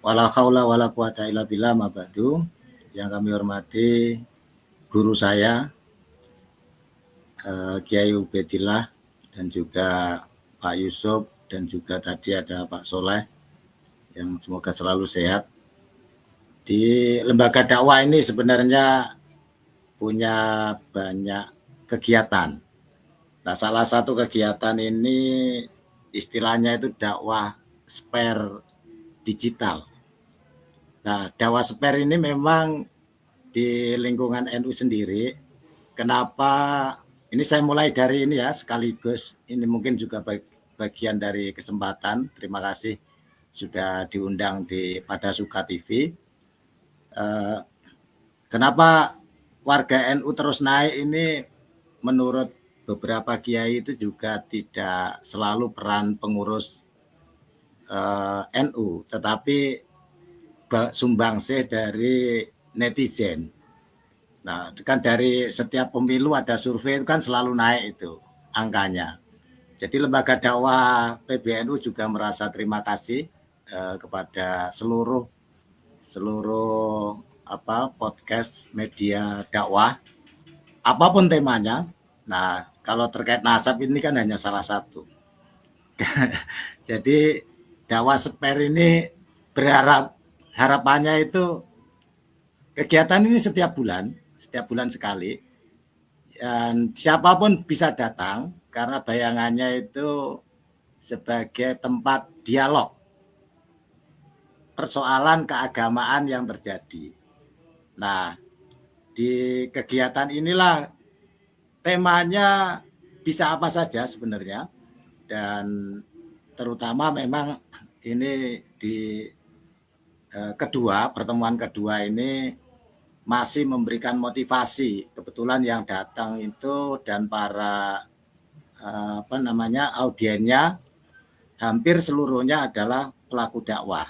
Wala haula wala quwata illa billah ma ba'du. Yang kami hormati guru saya Kiai Ubedillah dan juga Pak Yusuf dan juga tadi ada Pak Soleh yang semoga selalu sehat. Di lembaga dakwah ini sebenarnya punya banyak kegiatan. Nah, salah satu kegiatan ini istilahnya itu dakwah spare digital. Nah, dakwah spare ini memang di lingkungan NU sendiri. Kenapa? Ini saya mulai dari ini ya, sekaligus ini mungkin juga bagian dari kesempatan. Terima kasih sudah diundang pada Suka TV. Kenapa warga NU terus naik ini? Menurut beberapa kiai itu juga tidak selalu peran pengurus NU, tetapi sumbangsih dari netizen. Nah, kan dari setiap pemilu ada survei itu kan selalu naik itu angkanya. Jadi lembaga dakwah PBNU juga merasa terima kasih kepada seluruh podcast media dakwah apapun temanya. Nah, kalau terkait nasab ini kan hanya salah satu. Jadi dakwah spare ini harapannya itu kegiatan ini setiap bulan sekali. Dan siapapun bisa datang karena bayangannya itu sebagai tempat dialog persoalan keagamaan yang terjadi. Nah, di kegiatan inilah temanya bisa apa saja sebenarnya, dan terutama memang ini di pertemuan kedua ini masih memberikan motivasi. Kebetulan yang datang itu dan para audiennya hampir seluruhnya adalah pelaku dakwah.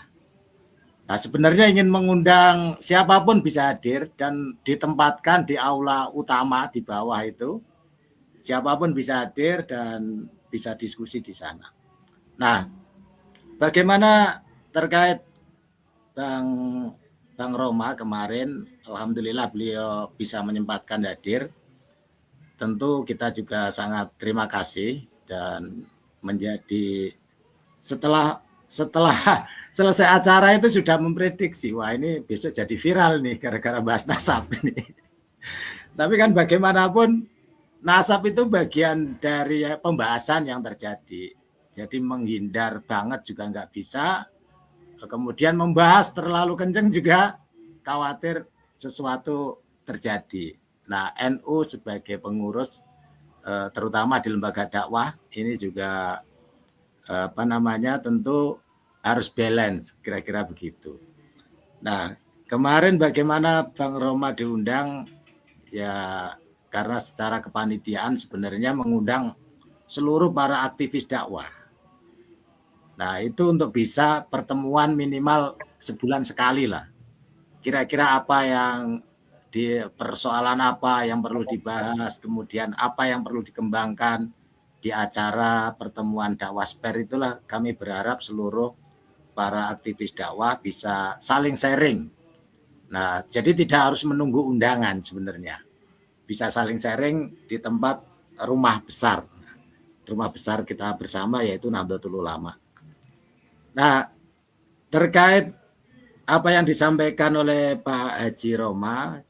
Nah, sebenarnya ingin mengundang siapapun bisa hadir dan ditempatkan di aula utama di bawah itu. Siapapun bisa hadir dan bisa diskusi di sana. Nah, bagaimana terkait Bang Roma kemarin, alhamdulillah beliau bisa menyempatkan hadir. Tentu kita juga sangat terima kasih dan menjadi setelah selesai acara itu sudah memprediksi, wah ini besok jadi viral nih gara-gara bahas nasab ini. Tapi kan bagaimanapun nasab itu bagian dari pembahasan yang terjadi. Jadi menghindar banget juga nggak bisa. Kemudian membahas terlalu kenceng juga khawatir sesuatu terjadi. Nah, NU sebagai pengurus terutama di lembaga dakwah ini juga tentu harus balance, kira-kira begitu. Nah, kemarin bagaimana Bang Roma diundang, ya karena secara kepanitiaan sebenarnya mengundang seluruh para aktivis dakwah. Nah, itu untuk bisa pertemuan minimal sebulan sekali lah. Kira-kira apa yang di persoalan apa yang perlu dibahas, kemudian apa yang perlu dikembangkan di acara pertemuan dakwah SPER, itulah kami berharap seluruh para aktivis dakwah bisa saling sharing. Nah, jadi tidak harus menunggu undangan sebenarnya. Bisa saling sharing di tempat rumah besar. Rumah besar kita bersama yaitu Nahdlatul Ulama. Nah, terkait apa yang disampaikan oleh Pak Haji Roma,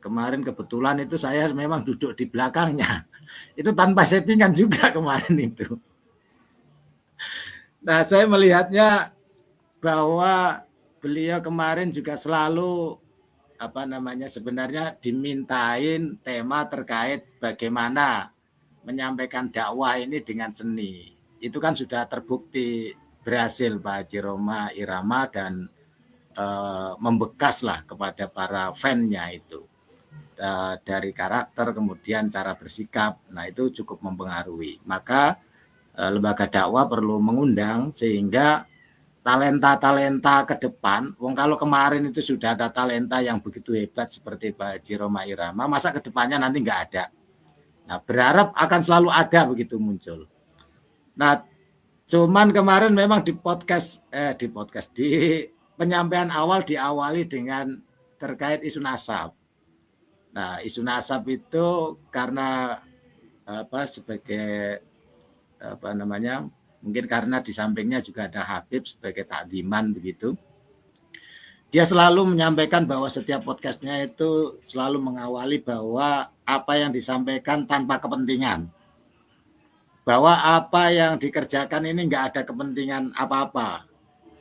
kemarin kebetulan itu saya memang duduk di belakangnya. Itu tanpa settingan juga kemarin itu. Nah, saya melihatnya bahwa beliau kemarin juga selalu sebenarnya dimintain tema terkait bagaimana menyampaikan dakwah ini dengan seni. Itu kan sudah terbukti berhasil Pak Haji Roma Irama dan membekas lah kepada para fan-nya itu. Dari karakter kemudian cara bersikap, nah itu cukup mempengaruhi. Maka lembaga dakwah perlu mengundang sehingga talenta-talenta ke depan, kalau kemarin itu sudah ada talenta yang begitu hebat seperti Pak Haji Roma Irama, masa ke depannya nanti nggak ada. Nah, berharap akan selalu ada begitu muncul. Nah, cuman kemarin memang di penyampaian awal diawali dengan terkait isu nasab. Nah, isu nasab itu karena mungkin karena di sampingnya juga ada Habib sebagai takdiman begitu. Dia selalu menyampaikan bahwa setiap podcastnya itu selalu mengawali bahwa apa yang disampaikan tanpa kepentingan. Bahwa apa yang dikerjakan ini enggak ada kepentingan apa-apa.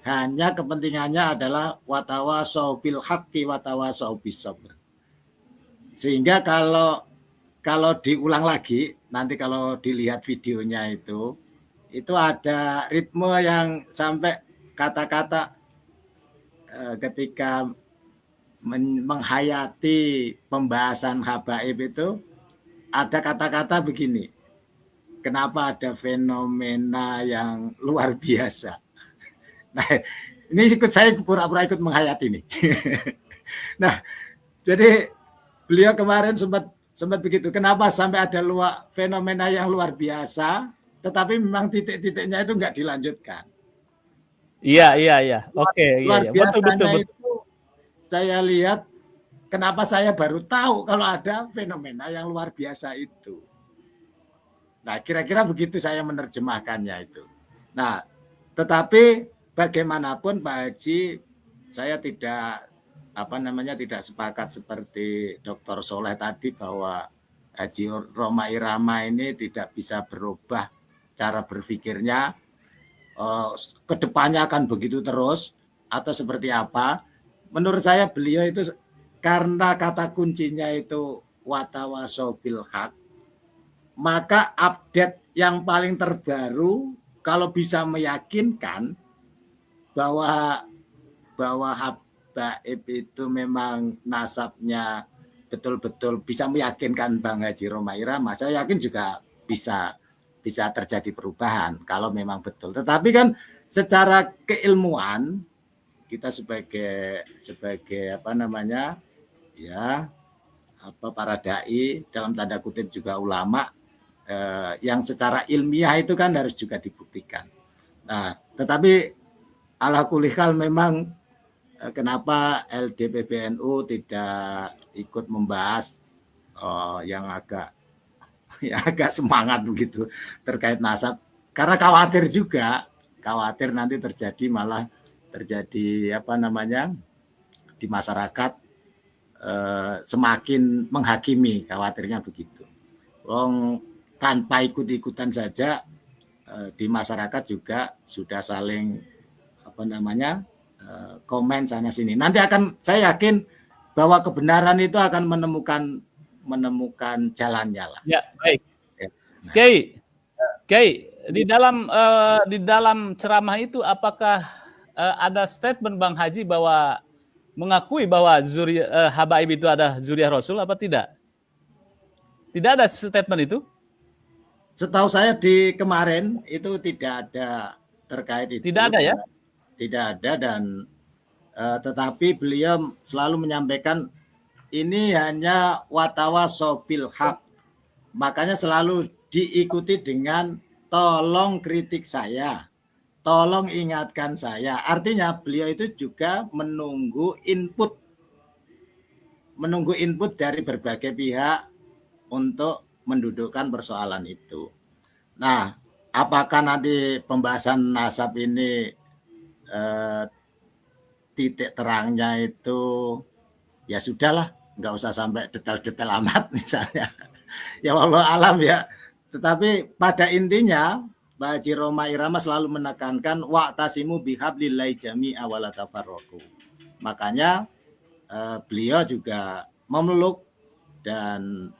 Hanya kepentingannya adalah watawasau bil haqqi watawasau bis sabr. Sehingga kalau diulang lagi, nanti kalau dilihat videonya itu ada ritme yang sampai kata-kata ketika menghayati pembahasan habaib itu ada kata-kata begini. Kenapa ada fenomena yang luar biasa? Nah, ini saya pura-pura ikut menghayati nih. Nah, jadi beliau kemarin sempat begitu. Kenapa sampai ada fenomena yang luar biasa? Tetapi memang titik-titiknya itu enggak dilanjutkan. Iya. Oke, luar biasanya betul. Itu saya lihat kenapa saya baru tahu kalau ada fenomena yang luar biasa itu. Nah, kira-kira begitu saya menerjemahkannya itu. Nah, tetapi bagaimanapun Pak Haji, saya tidak sepakat seperti Dr. Soleh tadi bahwa Haji Roma Irama ini tidak bisa berubah cara berpikirnya, kedepannya akan begitu terus atau seperti apa. Menurut saya beliau itu karena kata kuncinya itu watawasau bil haq, maka update yang paling terbaru kalau bisa meyakinkan bahwa Habaib itu memang nasabnya betul-betul bisa meyakinkan Bang Haji Roma Irama, saya yakin juga bisa terjadi perubahan kalau memang betul. Tetapi kan secara keilmuan kita sebagai para dai dalam tanda kutip juga ulama yang secara ilmiah itu kan harus juga dibuktikan. Nah, tetapi ala kulli hal memang kenapa LDPBNU tidak ikut membahas yang agak semangat begitu terkait nasab, karena khawatir nanti terjadi di masyarakat semakin menghakimi, khawatirnya begitu. Tanpa ikut-ikutan saja di masyarakat juga sudah saling komen sana sini. Nanti saya yakin bahwa kebenaran itu akan menemukan jalannya lah. Ya, baik. Kiai, Kiai, di dalam ceramah itu apakah ada statement Bang Haji bahwa mengakui bahwa habaib itu ada zuriat Rasul apa tidak? Tidak ada statement itu? Setahu saya di kemarin itu tidak ada terkait itu. Tidak ada ya? Tidak ada, dan tetapi beliau selalu menyampaikan ini hanya watawasobil haq. Makanya selalu diikuti dengan tolong kritik saya, tolong ingatkan saya. Artinya beliau itu juga menunggu input dari berbagai pihak untuk mendudukkan persoalan itu. Nah, apakah nanti pembahasan nasab ini titik terangnya itu ya sudahlah, nggak usah sampai detail-detail amat misalnya. Ya Allah alam ya. Tetapi pada intinya Pak Haji Rhoma Irama selalu menekankan wa'tasimu bihablillahi jami'a wa la tafarraqu. Makanya beliau juga memeluk dan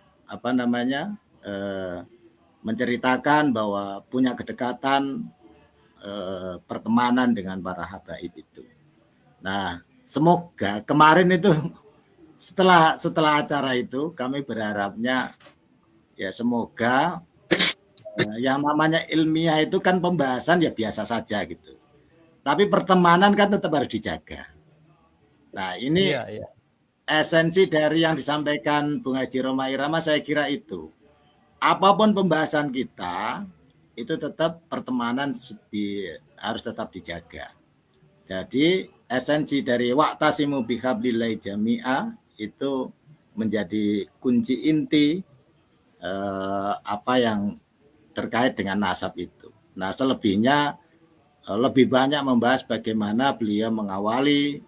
menceritakan bahwa punya kedekatan pertemanan dengan para habaib itu. Nah, semoga kemarin itu setelah acara itu kami berharapnya ya semoga yang namanya ilmiah itu kan pembahasan ya biasa saja gitu. Tapi pertemanan kan tetap harus dijaga. Nah, ini esensi dari yang disampaikan Bung Haji Rhoma Irama saya kira itu. Apapun pembahasan kita itu tetap pertemanan harus tetap dijaga. Jadi esensi dari wa'tasimu bihablillahi jami'a itu menjadi kunci inti apa yang terkait dengan nasab itu. Nah, selebihnya lebih banyak membahas bagaimana beliau mengawali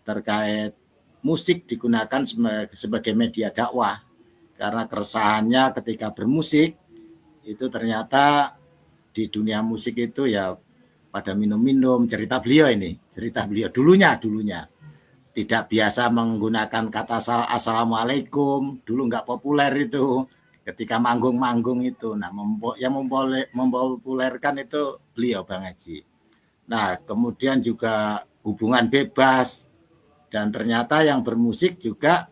terkait musik digunakan sebagai media dakwah. Karena keresahannya ketika bermusik itu ternyata di dunia musik itu ya pada minum-minum, cerita beliau dulunya tidak biasa menggunakan kata assalamualaikum, dulu nggak populer itu ketika manggung-manggung itu. Nah, yang mempopulerkan itu beliau Bang Haji. Nah, kemudian juga hubungan bebas, dan ternyata yang bermusik juga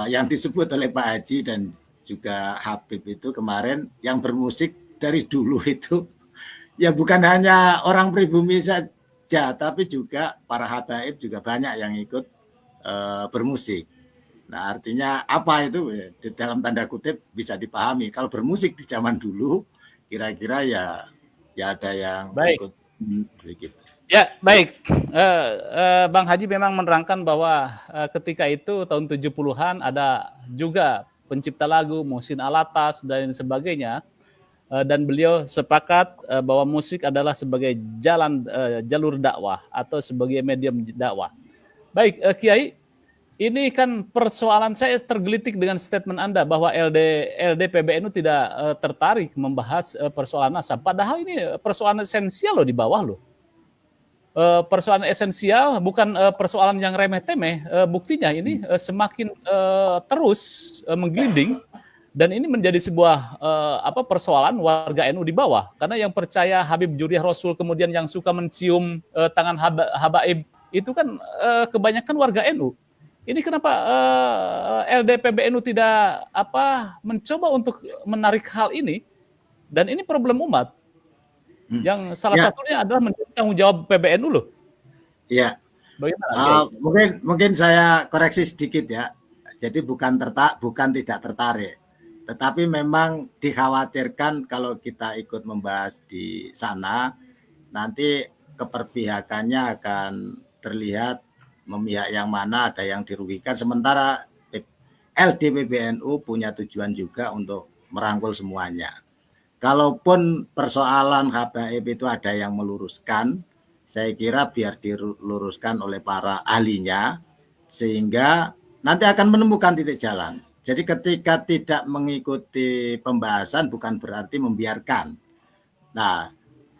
yang disebut oleh Pak Haji dan juga Habib itu kemarin, yang bermusik dari dulu itu ya bukan hanya orang pribumi saja, tapi juga para habaib juga banyak yang ikut bermusik. Nah, artinya apa itu dalam tanda kutip bisa dipahami. Kalau bermusik di zaman dulu kira-kira ya ada yang ikut begitu. Ya, baik. Bang Haji memang menerangkan bahwa ketika itu tahun 70-an ada juga pencipta lagu, Muhsin Alatas dan sebagainya. Dan beliau sepakat bahwa musik adalah sebagai jalur dakwah atau sebagai medium dakwah. Baik, Kiai, ini kan persoalan saya tergelitik dengan statement Anda bahwa LD PBNU tidak tertarik membahas persoalan nasab. Padahal ini persoalan esensial loh di bawah loh. Persoalan esensial, bukan persoalan yang remeh-temeh. Buktinya ini semakin terus menggelinding, dan ini menjadi sebuah persoalan warga NU di bawah. Karena yang percaya Habib Zuriat Rasul kemudian yang suka mencium tangan habaib itu kan kebanyakan warga NU. Ini kenapa LD PBNU tidak mencoba untuk menarik hal ini? Dan ini problem umat. Yang salah satunya adalah menjadi tanggung jawab PBNU loh. Iya. Mungkin saya koreksi sedikit ya. Jadi bukan tidak tertarik, tetapi memang dikhawatirkan kalau kita ikut membahas di sana nanti keperpihakannya akan terlihat memihak yang mana, ada yang dirugikan. Sementara LD PBNU punya tujuan juga untuk merangkul semuanya. Kalaupun persoalan habaib itu ada yang meluruskan, saya kira biar diluruskan oleh para ahlinya, sehingga nanti akan menemukan titik jalan. Jadi ketika tidak mengikuti pembahasan bukan berarti membiarkan. Nah,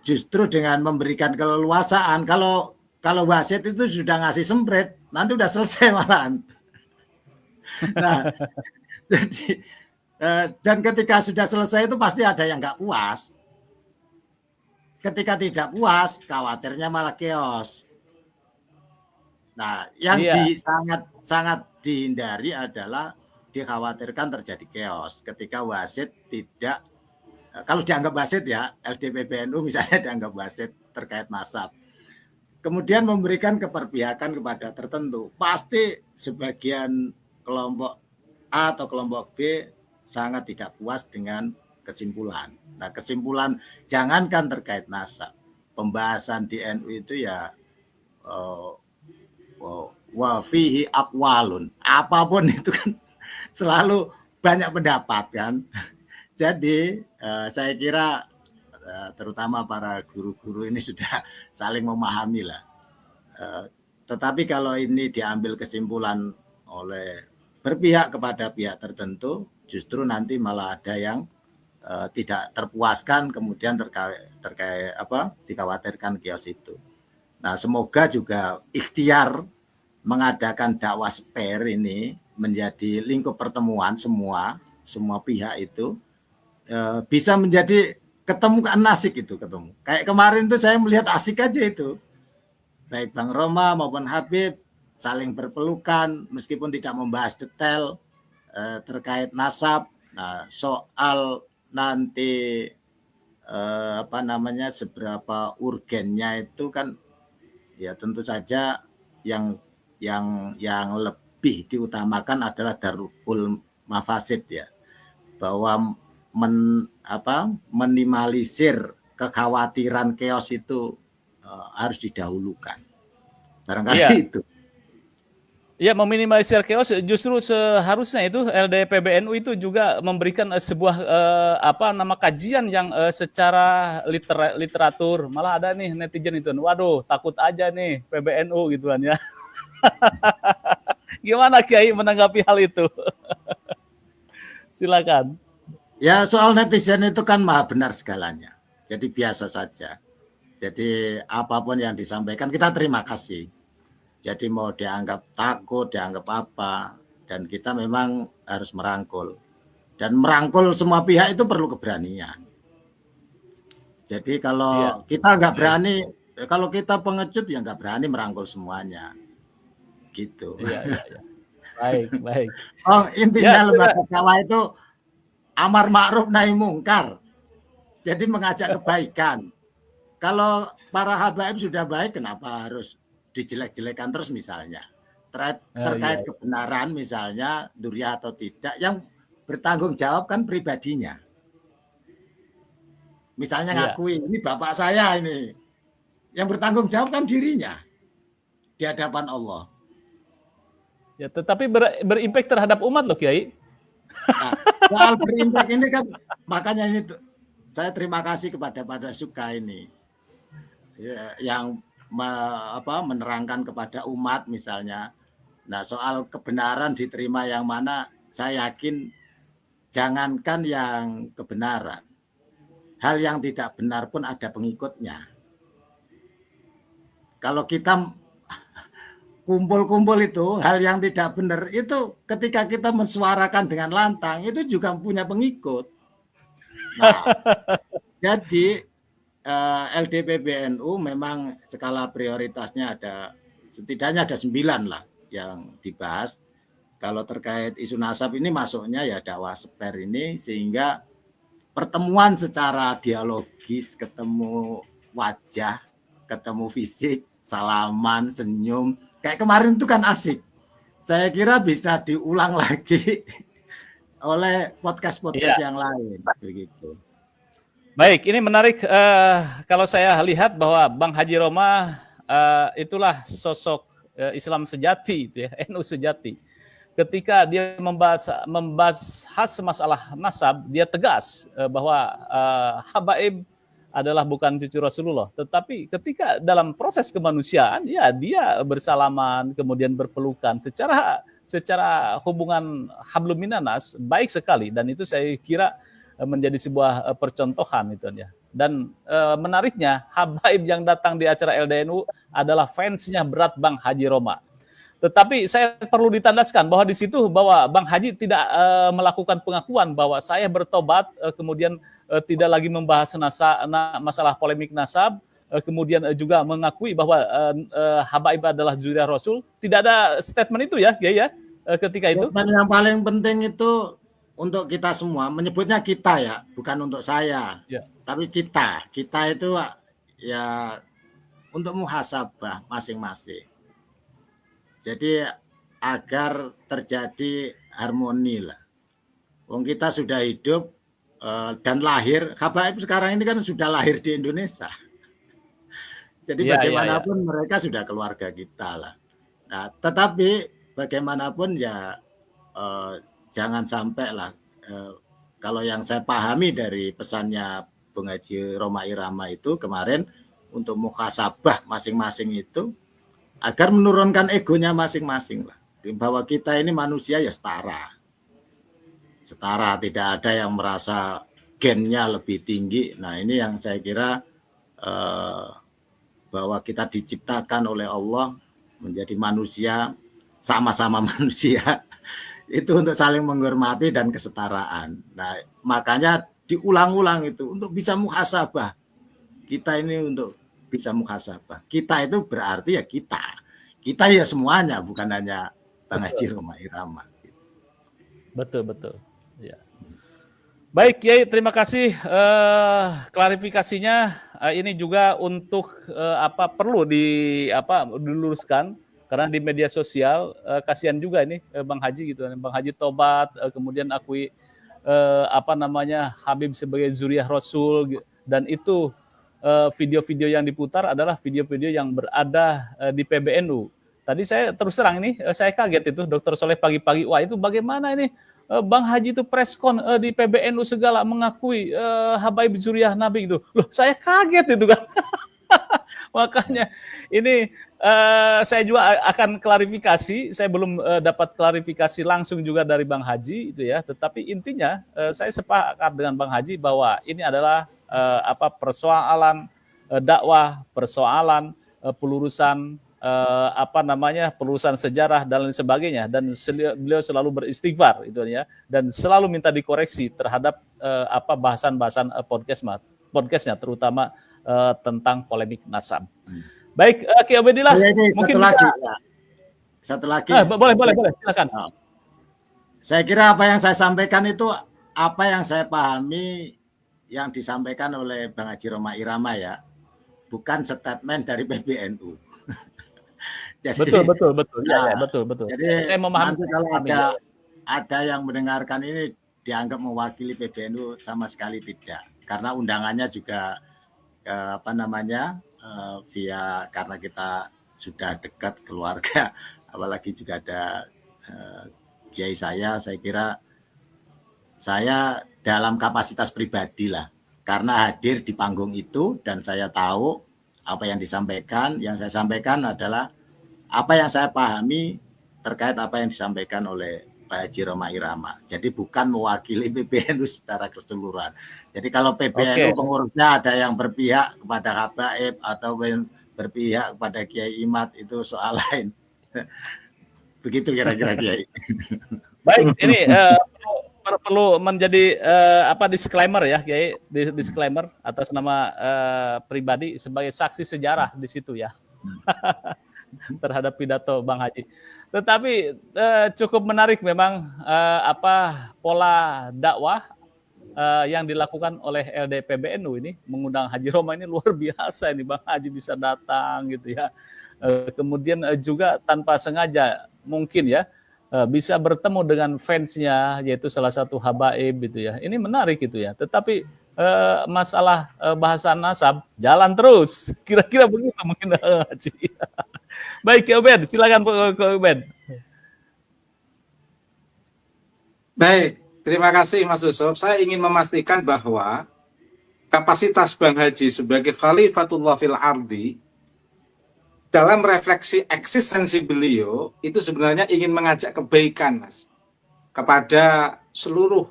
justru dengan memberikan keleluasaan, kalau wasit itu sudah ngasih semprit, nanti udah selesai malahan. Nah, jadi Dan ketika sudah selesai itu pasti ada yang nggak puas. Ketika tidak puas, khawatirnya malah chaos. Nah, yang Iya, sangat dihindari adalah dikhawatirkan terjadi chaos ketika wasit tidak, kalau dianggap wasit ya, LDPBNU misalnya dianggap wasit terkait nasab, kemudian memberikan keperpihakan kepada tertentu, pasti sebagian kelompok A atau kelompok B sangat tidak puas dengan kesimpulan. Nah, kesimpulan jangankan terkait nasab, pembahasan di NU itu ya wa fihi aqwalun. Apapun itu kan selalu banyak pendapat kan. Jadi saya kira terutama para guru-guru ini sudah saling memahami lah. Tetapi kalau ini diambil kesimpulan oleh berpihak kepada pihak tertentu, justru nanti malah ada yang tidak terpuaskan, kemudian terkait dikhawatirkan kios itu. Nah, semoga juga ikhtiar mengadakan dakwah spare ini menjadi lingkup pertemuan semua pihak itu bisa menjadi ketemu kan asik itu ketemu. Kayak kemarin tuh saya melihat asik aja itu. Baik Bang Roma maupun Habib saling berpelukan meskipun tidak membahas detail terkait nasab. Nah, soal nanti seberapa urgennya itu kan ya tentu saja yang lebih diutamakan adalah darul mafasid ya, bahwa minimalisir kekhawatiran chaos itu harus didahulukan. Barangkali itu. Ya, meminimalisir chaos justru seharusnya itu LDPBNU itu juga memberikan sebuah kajian yang secara literatur. Malah ada nih netizen itu, waduh takut aja nih PBNU gituan ya. Gimana Kiai menanggapi hal itu? Silakan. Ya, soal netizen itu kan maha benar segalanya. Jadi biasa saja. Jadi apapun yang disampaikan kita terima kasih. Jadi mau dianggap takut, dianggap apa, dan kita memang harus merangkul. Dan merangkul semua pihak itu perlu keberanian. Jadi kalau kita nggak berani, kalau kita pengecut ya nggak berani merangkul semuanya. Gitu. Iya. Baik. Oh, intinya lembaga dakwah itu amar ma'ruf nahi mungkar. Jadi mengajak kebaikan. Kalau para habaib sudah baik, kenapa harus dijelek-jelekan terus misalnya? Terkait kebenaran misalnya, duriah atau tidak, yang bertanggung jawab kan pribadinya. Misalnya ngakui, ini bapak saya ini. Yang bertanggung jawab kan dirinya di hadapan Allah. Ya, tetapi berimpact terhadap umat loh Kiai. Nah, soal berimpact ini kan, makanya ini saya terima kasih kepada Suka ini yang menerangkan kepada umat misalnya. Nah, soal kebenaran diterima yang mana, saya yakin jangankan yang kebenaran, hal yang tidak benar pun ada pengikutnya. Kalau kita kumpul-kumpul itu, hal yang tidak benar itu ketika kita mensuarakan dengan lantang, itu juga punya pengikut. Nah, jadi LDPBNU memang skala prioritasnya setidaknya ada 9 lah yang dibahas. Kalau terkait isu nasab ini masuknya ya dakwah spare ini, sehingga pertemuan secara dialogis, ketemu wajah, ketemu fisik, salaman, senyum, kayak kemarin itu kan asik. Saya kira bisa diulang lagi oleh podcast-podcast yang lain begitu. Baik, ini menarik kalau saya lihat bahwa Bang Haji Roma itulah sosok Islam sejati, ya, NU sejati. Ketika dia membahas masalah nasab, dia tegas bahwa habaib adalah bukan cucu Rasulullah. Tetapi ketika dalam proses kemanusiaan, ya dia bersalaman, kemudian berpelukan secara hubungan hablum minanas baik sekali, dan itu saya kira menjadi sebuah percontohan itu ya. Dan menariknya habaib yang datang di acara LDNU adalah fansnya berat Bang Haji Roma. Tetapi saya perlu ditandaskan bahwa di situ bahwa Bang Haji tidak melakukan pengakuan bahwa saya bertobat, kemudian tidak lagi membahas masalah polemik nasab, kemudian juga mengakui bahwa habaib adalah zuriyah Rasul. Tidak ada statement itu ya, Kiai ya, ketika itu. Statement yang paling penting itu untuk kita semua, menyebutnya kita ya, bukan untuk saya, Ya. tapi kita itu ya untuk muhasabah masing-masing. Jadi agar terjadi harmoni lah. Wong kita sudah hidup dan lahir, habaib sekarang ini kan sudah lahir di Indonesia. Jadi bagaimanapun mereka sudah keluarga kita lah. Nah, tetapi bagaimanapun ya jangan sampai lah kalau yang saya pahami dari pesannya Bung Haji Roma Irama itu kemarin untuk muhasabah masing-masing itu agar menurunkan egonya masing-masing lah. Bahwa kita ini manusia ya setara. Setara, tidak ada yang merasa gennya lebih tinggi. Nah, ini yang saya kira bahwa kita diciptakan oleh Allah menjadi manusia, sama-sama manusia. Itu untuk saling menghormati dan kesetaraan. Nah, makanya diulang-ulang itu untuk bisa muhasabah. Kita ini untuk bisa muhasabah. Kita itu berarti ya kita. Kita ya semuanya, bukan hanya Bang Haji Roma Irama. Betul. Ya. Baik, Kiai, terima kasih klarifikasinya. Ini juga untuk perlu diluruskan karena di media sosial kasihan juga ini Bang Haji gitu. Bang Haji tobat, kemudian akui Habib sebagai zuriyah Rasul, dan itu video-video yang diputar adalah video-video yang berada di PBNU. Tadi saya terus terang ini, saya kaget itu Dr. Soleh pagi-pagi, wah itu bagaimana ini Bang Haji itu preskon di PBNU segala mengakui habaib zuriyah Nabi itu. Loh, saya kaget itu kan. Makanya ini saya juga akan klarifikasi, saya belum dapat klarifikasi langsung juga dari Bang Haji itu ya, tetapi intinya saya sepakat dengan Bang Haji bahwa ini adalah persoalan dakwah, persoalan pelurusan pelurusan sejarah dan lain sebagainya, dan beliau selalu beristighfar itu ya, dan selalu minta dikoreksi terhadap bahasan-bahasan podcastnya terutama tentang polemik nasab. Baik, Kiai Ubedillah, mungkin satu lagi. Boleh, silakan. Saya kira apa yang saya sampaikan itu apa yang saya pahami yang disampaikan oleh Bang Haji Roma Irama ya, bukan statement dari PBNU. Jadi, betul. Ya, betul. Jadi saya memahami kalau ada yang mendengarkan ini dianggap mewakili PBNU, sama sekali tidak. Karena undangannya juga via, karena kita sudah dekat keluarga, apalagi juga ada kiai saya kira saya dalam kapasitas pribadi lah, karena hadir di panggung itu dan saya tahu apa yang disampaikan. Yang saya sampaikan adalah apa yang saya pahami terkait apa yang disampaikan oleh Pak Haji Roma Irama. Jadi bukan mewakili PBNU secara keseluruhan. Jadi kalau PBNU pengurusnya ada yang berpihak kepada habaib atau berpihak kepada Kiai Imad, itu soal lain. Begitu kira-kira Kiai. Baik, ini perlu menjadi disclaimer ya, Kiai, disclaimer atas nama pribadi sebagai saksi sejarah di situ ya. Terhadap pidato Bang Haji. Tetapi cukup menarik memang pola dakwah yang dilakukan oleh LD PBNU ini, mengundang Haji Roma ini luar biasa ini, Bang Haji bisa datang gitu ya. Kemudian juga tanpa sengaja mungkin ya bisa bertemu dengan fansnya, yaitu salah satu habaib gitu ya. Ini menarik gitu ya. Tetapi masalah bahasa nasab jalan terus. Kira-kira begitu mungkin Haji. Baik, Ki Ubed, silakan Ki Ubed. Baik, terima kasih Mas Yusuf. Saya ingin memastikan bahwa kapasitas Bang Haji sebagai Khalifatullah fil Ardi dalam refleksi eksistensi beliau itu sebenarnya ingin mengajak kebaikan, Mas, kepada seluruh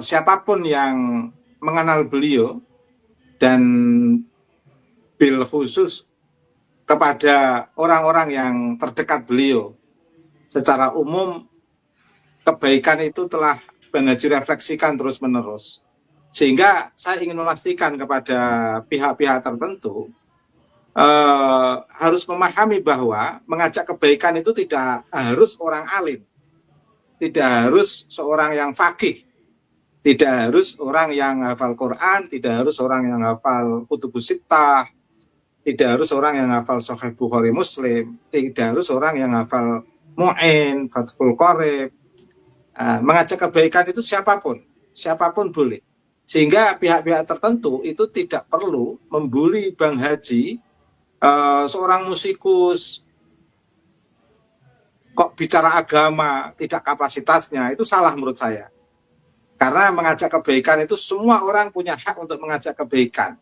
siapapun yang mengenal beliau, dan bil khusus kepada orang-orang yang terdekat beliau. Secara umum, kebaikan itu telah Bang Haji refleksikan terus-menerus. Sehingga saya ingin memastikan kepada pihak-pihak tertentu, harus memahami bahwa mengajak kebaikan itu tidak harus orang alim, tidak harus seorang yang faqih, tidak harus orang yang hafal Quran, tidak harus orang yang hafal Kutubus Sittah, tidak harus orang yang hafal Sahih Bukhari Muslim, tidak harus orang yang hafal Mu'in, Fathul Qorib. Mengajak kebaikan itu siapapun boleh. Sehingga pihak-pihak tertentu itu tidak perlu membuli Bang Haji, seorang musikus kok bicara agama tidak kapasitasnya, itu salah menurut saya. Karena mengajak kebaikan itu semua orang punya hak untuk mengajak kebaikan,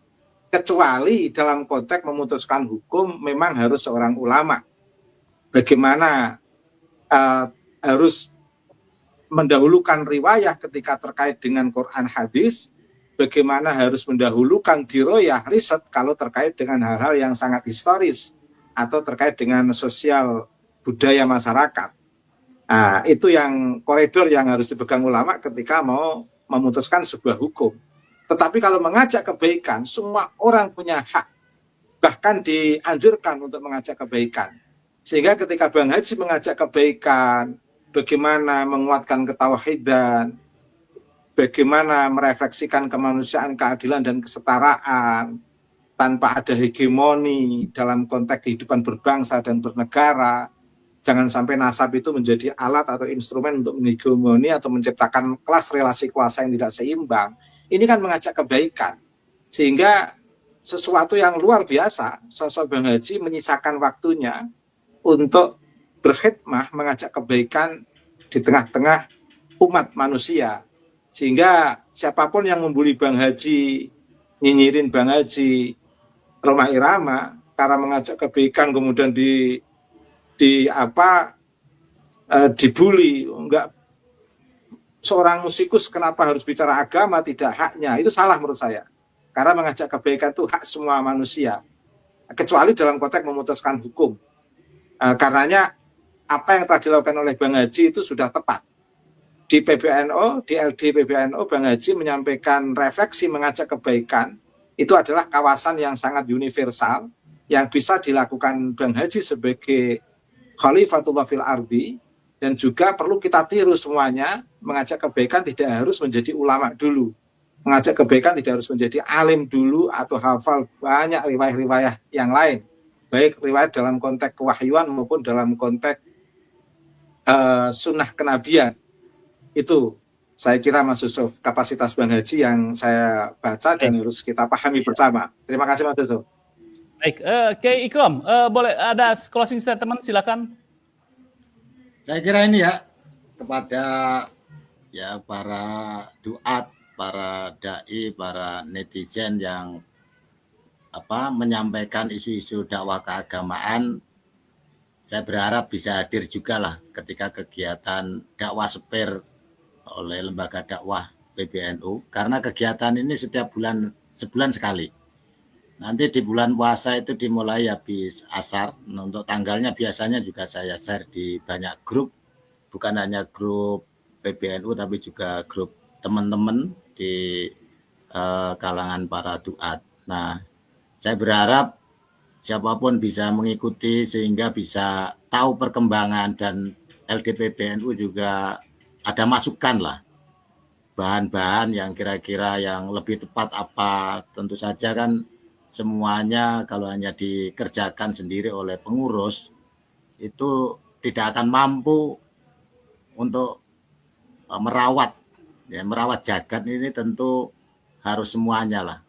kecuali dalam konteks memutuskan hukum memang harus seorang ulama. Bagaimana harus mendahulukan riwayah ketika terkait dengan Quran hadis, bagaimana harus mendahulukan diroyah riset kalau terkait dengan hal-hal yang sangat historis atau terkait dengan sosial budaya masyarakat. Itu yang koridor yang harus dipegang ulama ketika mau memutuskan sebuah hukum. Tetapi kalau mengajak kebaikan, semua orang punya hak, bahkan dianjurkan untuk mengajak kebaikan. Sehingga ketika Bang Haji mengajak kebaikan, bagaimana menguatkan ketauhidan, bagaimana merefleksikan kemanusiaan, keadilan, dan kesetaraan tanpa ada hegemoni dalam konteks kehidupan berbangsa dan bernegara. Jangan sampai nasab itu menjadi alat atau instrumen untuk menghegemoni atau menciptakan kelas relasi kuasa yang tidak seimbang. Ini kan mengajak kebaikan. Sehingga sesuatu yang luar biasa, sosok Bang Haji menyisakan waktunya untuk berkhidmah mengajak kebaikan di tengah-tengah umat manusia. Sehingga siapapun yang membuli Bang Haji, nyinyirin Bang Haji, Rhoma Irama, karena mengajak kebaikan kemudian dibully, enggak, seorang musikus kenapa harus bicara agama, tidak haknya, itu salah menurut saya. Karena mengajak kebaikan itu hak semua manusia, kecuali dalam konteks memutuskan hukum. Karenanya apa yang telah dilakukan oleh Bang Haji itu sudah tepat. Di PBNO, di LD PBNO, Bang Haji menyampaikan refleksi mengajak kebaikan, itu adalah kawasan yang sangat universal, yang bisa dilakukan Bang Haji sebagai Khalifatullah fil ardi, dan juga perlu kita tiru semuanya. Mengajak kebaikan tidak harus menjadi ulama dulu, mengajak kebaikan tidak harus menjadi alim dulu atau hafal banyak riwayah-riwayah yang lain, baik riwayat dalam konteks kewahyuan maupun dalam konteks sunnah kenabian. Itu saya kira Mas Yusuf, kapasitas Bang Haji yang saya baca dan harus kita pahami bersama. Terima kasih Mas Yusuf. Baik, Kiai Ikram, boleh ada closing statement, silakan. Saya kira ini ya, kepada ya para duat, para dai, para netizen yang menyampaikan isu-isu dakwah keagamaan, saya berharap bisa hadir juga lah ketika kegiatan dakwah seper oleh lembaga dakwah PBNU, karena kegiatan ini setiap sebulan sekali. Nanti di bulan puasa itu dimulai habis asar. Untuk tanggalnya biasanya juga saya share di banyak grup, bukan hanya grup PBNU tapi juga grup teman-teman di kalangan para duat. Nah, saya berharap siapapun bisa mengikuti sehingga bisa tahu perkembangan, dan LDPBNU juga ada masukan lah, bahan-bahan yang kira-kira yang lebih tepat apa. Tentu saja kan semuanya kalau hanya dikerjakan sendiri oleh pengurus itu tidak akan mampu untuk merawat jagat ini. Tentu harus semuanya lah,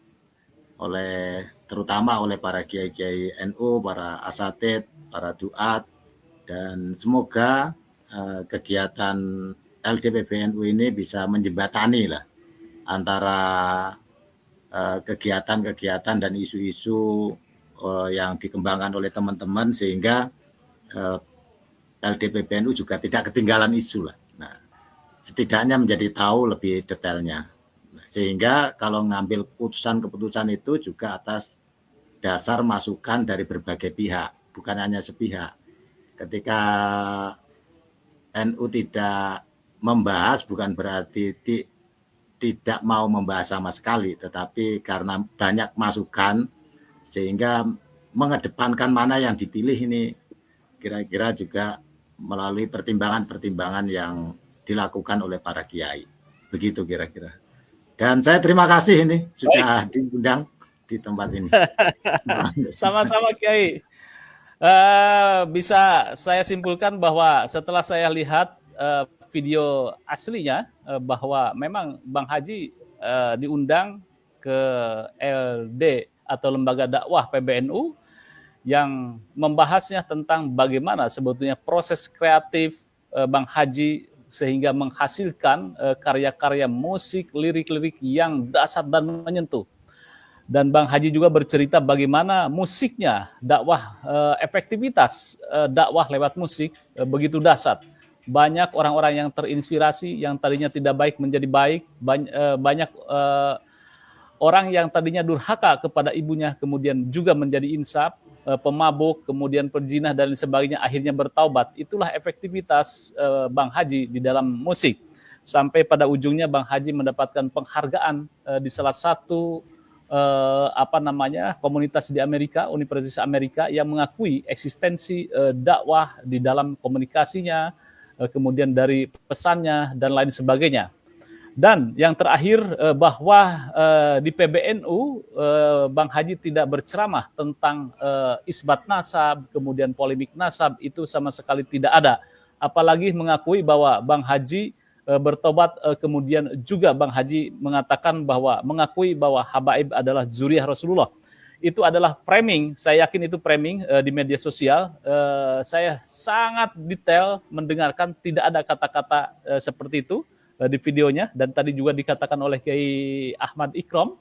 terutama oleh para kiai-kiai NU, para asatid, para duat, dan semoga kegiatan LDPBNU ini bisa menjembatani lah antara kegiatan-kegiatan dan isu-isu yang dikembangkan oleh teman-teman, sehingga LDPBNU juga tidak ketinggalan isu lah. Nah, setidaknya menjadi tahu lebih detailnya, sehingga kalau ngambil keputusan itu juga atas dasar masukan dari berbagai pihak, bukan hanya sepihak. Ketika NU tidak membahas bukan berarti tidak mau membahas sama sekali, tetapi karena banyak masukan sehingga mengedepankan mana yang dipilih ini kira-kira juga melalui pertimbangan-pertimbangan yang dilakukan oleh para kiai. Begitu kira-kira. Dan saya terima kasih ini sudah diundang di tempat ini. Sama-sama Kiai. Bisa saya simpulkan bahwa setelah saya lihat video aslinya bahwa memang Bang Haji diundang ke LD atau Lembaga Dakwah PBNU yang membahasnya tentang bagaimana sebetulnya proses kreatif Bang Haji sehingga menghasilkan karya-karya musik, lirik-lirik yang dahsyat dan menyentuh. Dan Bang Haji juga bercerita bagaimana musiknya, dakwah, efektivitas dakwah lewat musik begitu dahsyat. Banyak orang-orang yang terinspirasi, yang tadinya tidak baik menjadi baik, banyak orang yang tadinya durhaka kepada ibunya kemudian juga menjadi insaf, pemabuk, kemudian perzina dan sebagainya akhirnya bertaubat. Itulah efektivitas Bang Haji di dalam musik. Sampai pada ujungnya Bang Haji mendapatkan penghargaan di salah satu komunitas di Amerika, Universitas Amerika yang mengakui eksistensi dakwah di dalam komunikasinya, kemudian dari pesannya dan lain sebagainya. Dan yang terakhir bahwa di PBNU Bang Haji tidak berceramah tentang isbat nasab, kemudian polemik nasab, itu sama sekali tidak ada. Apalagi mengakui bahwa Bang Haji bertobat, kemudian juga Bang Haji mengatakan bahwa mengakui bahwa habaib adalah zuriyah Rasulullah. Itu adalah framing, saya yakin itu framing di media sosial. Saya sangat detail mendengarkan, tidak ada kata-kata seperti itu di videonya, dan tadi juga dikatakan oleh Kiai Ahmad Ikram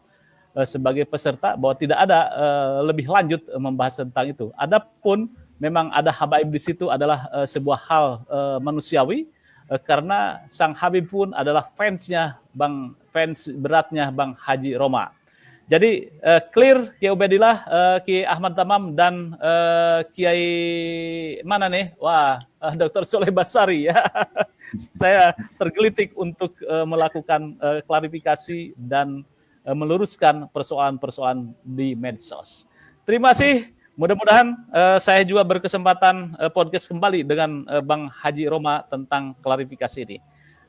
sebagai peserta bahwa tidak ada lebih lanjut membahas tentang itu. Adapun memang ada habaib di situ adalah sebuah hal manusiawi, karena sang Habib pun adalah fans beratnya Bang Haji Roma. Jadi clear Kiai Ubaidillah, Kiai Ahmad Tamam dan Kiai mana nih? Wah, Dr. Soleh Basari ya. Saya tergelitik untuk melakukan klarifikasi dan meluruskan persoalan-persoalan di medsos. Terima kasih. Mudah-mudahan saya juga berkesempatan podcast kembali dengan Bang Haji Roma tentang klarifikasi ini.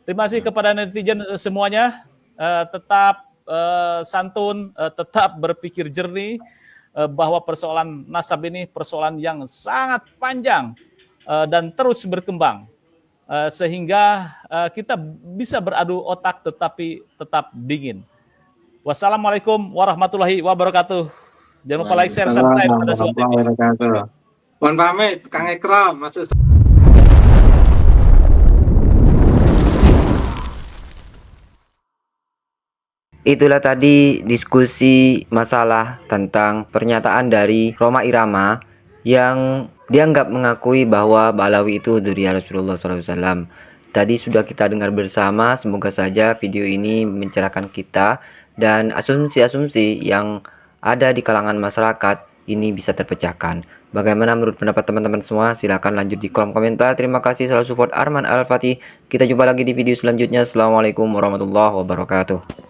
Terima kasih kepada netizen semuanya. Tetap santun, tetap berpikir jernih bahwa persoalan nasab ini persoalan yang sangat panjang dan terus berkembang. Sehingga kita bisa beradu otak tetapi tetap dingin. Wassalamualaikum warahmatullahi wabarakatuh. Jangan lupa like, share, subscribe pada suatu Mohon pamit, Kang Ikram, Mas Ustaz. Itulah tadi diskusi masalah tentang pernyataan dari Rhoma Irama yang dianggap mengakui bahwa Balawi itu dzurriyyah Rasulullah SAW. Tadi sudah kita dengar bersama, semoga saja video ini mencerahkan kita dan asumsi-asumsi yang ada di kalangan masyarakat ini bisa terpecahkan. Bagaimana menurut pendapat teman-teman semua? Silahkan lanjut di kolom komentar. Terima kasih selalu support Arman Al-Fatih. Kita jumpa lagi di video selanjutnya. Assalamualaikum warahmatullahi wabarakatuh.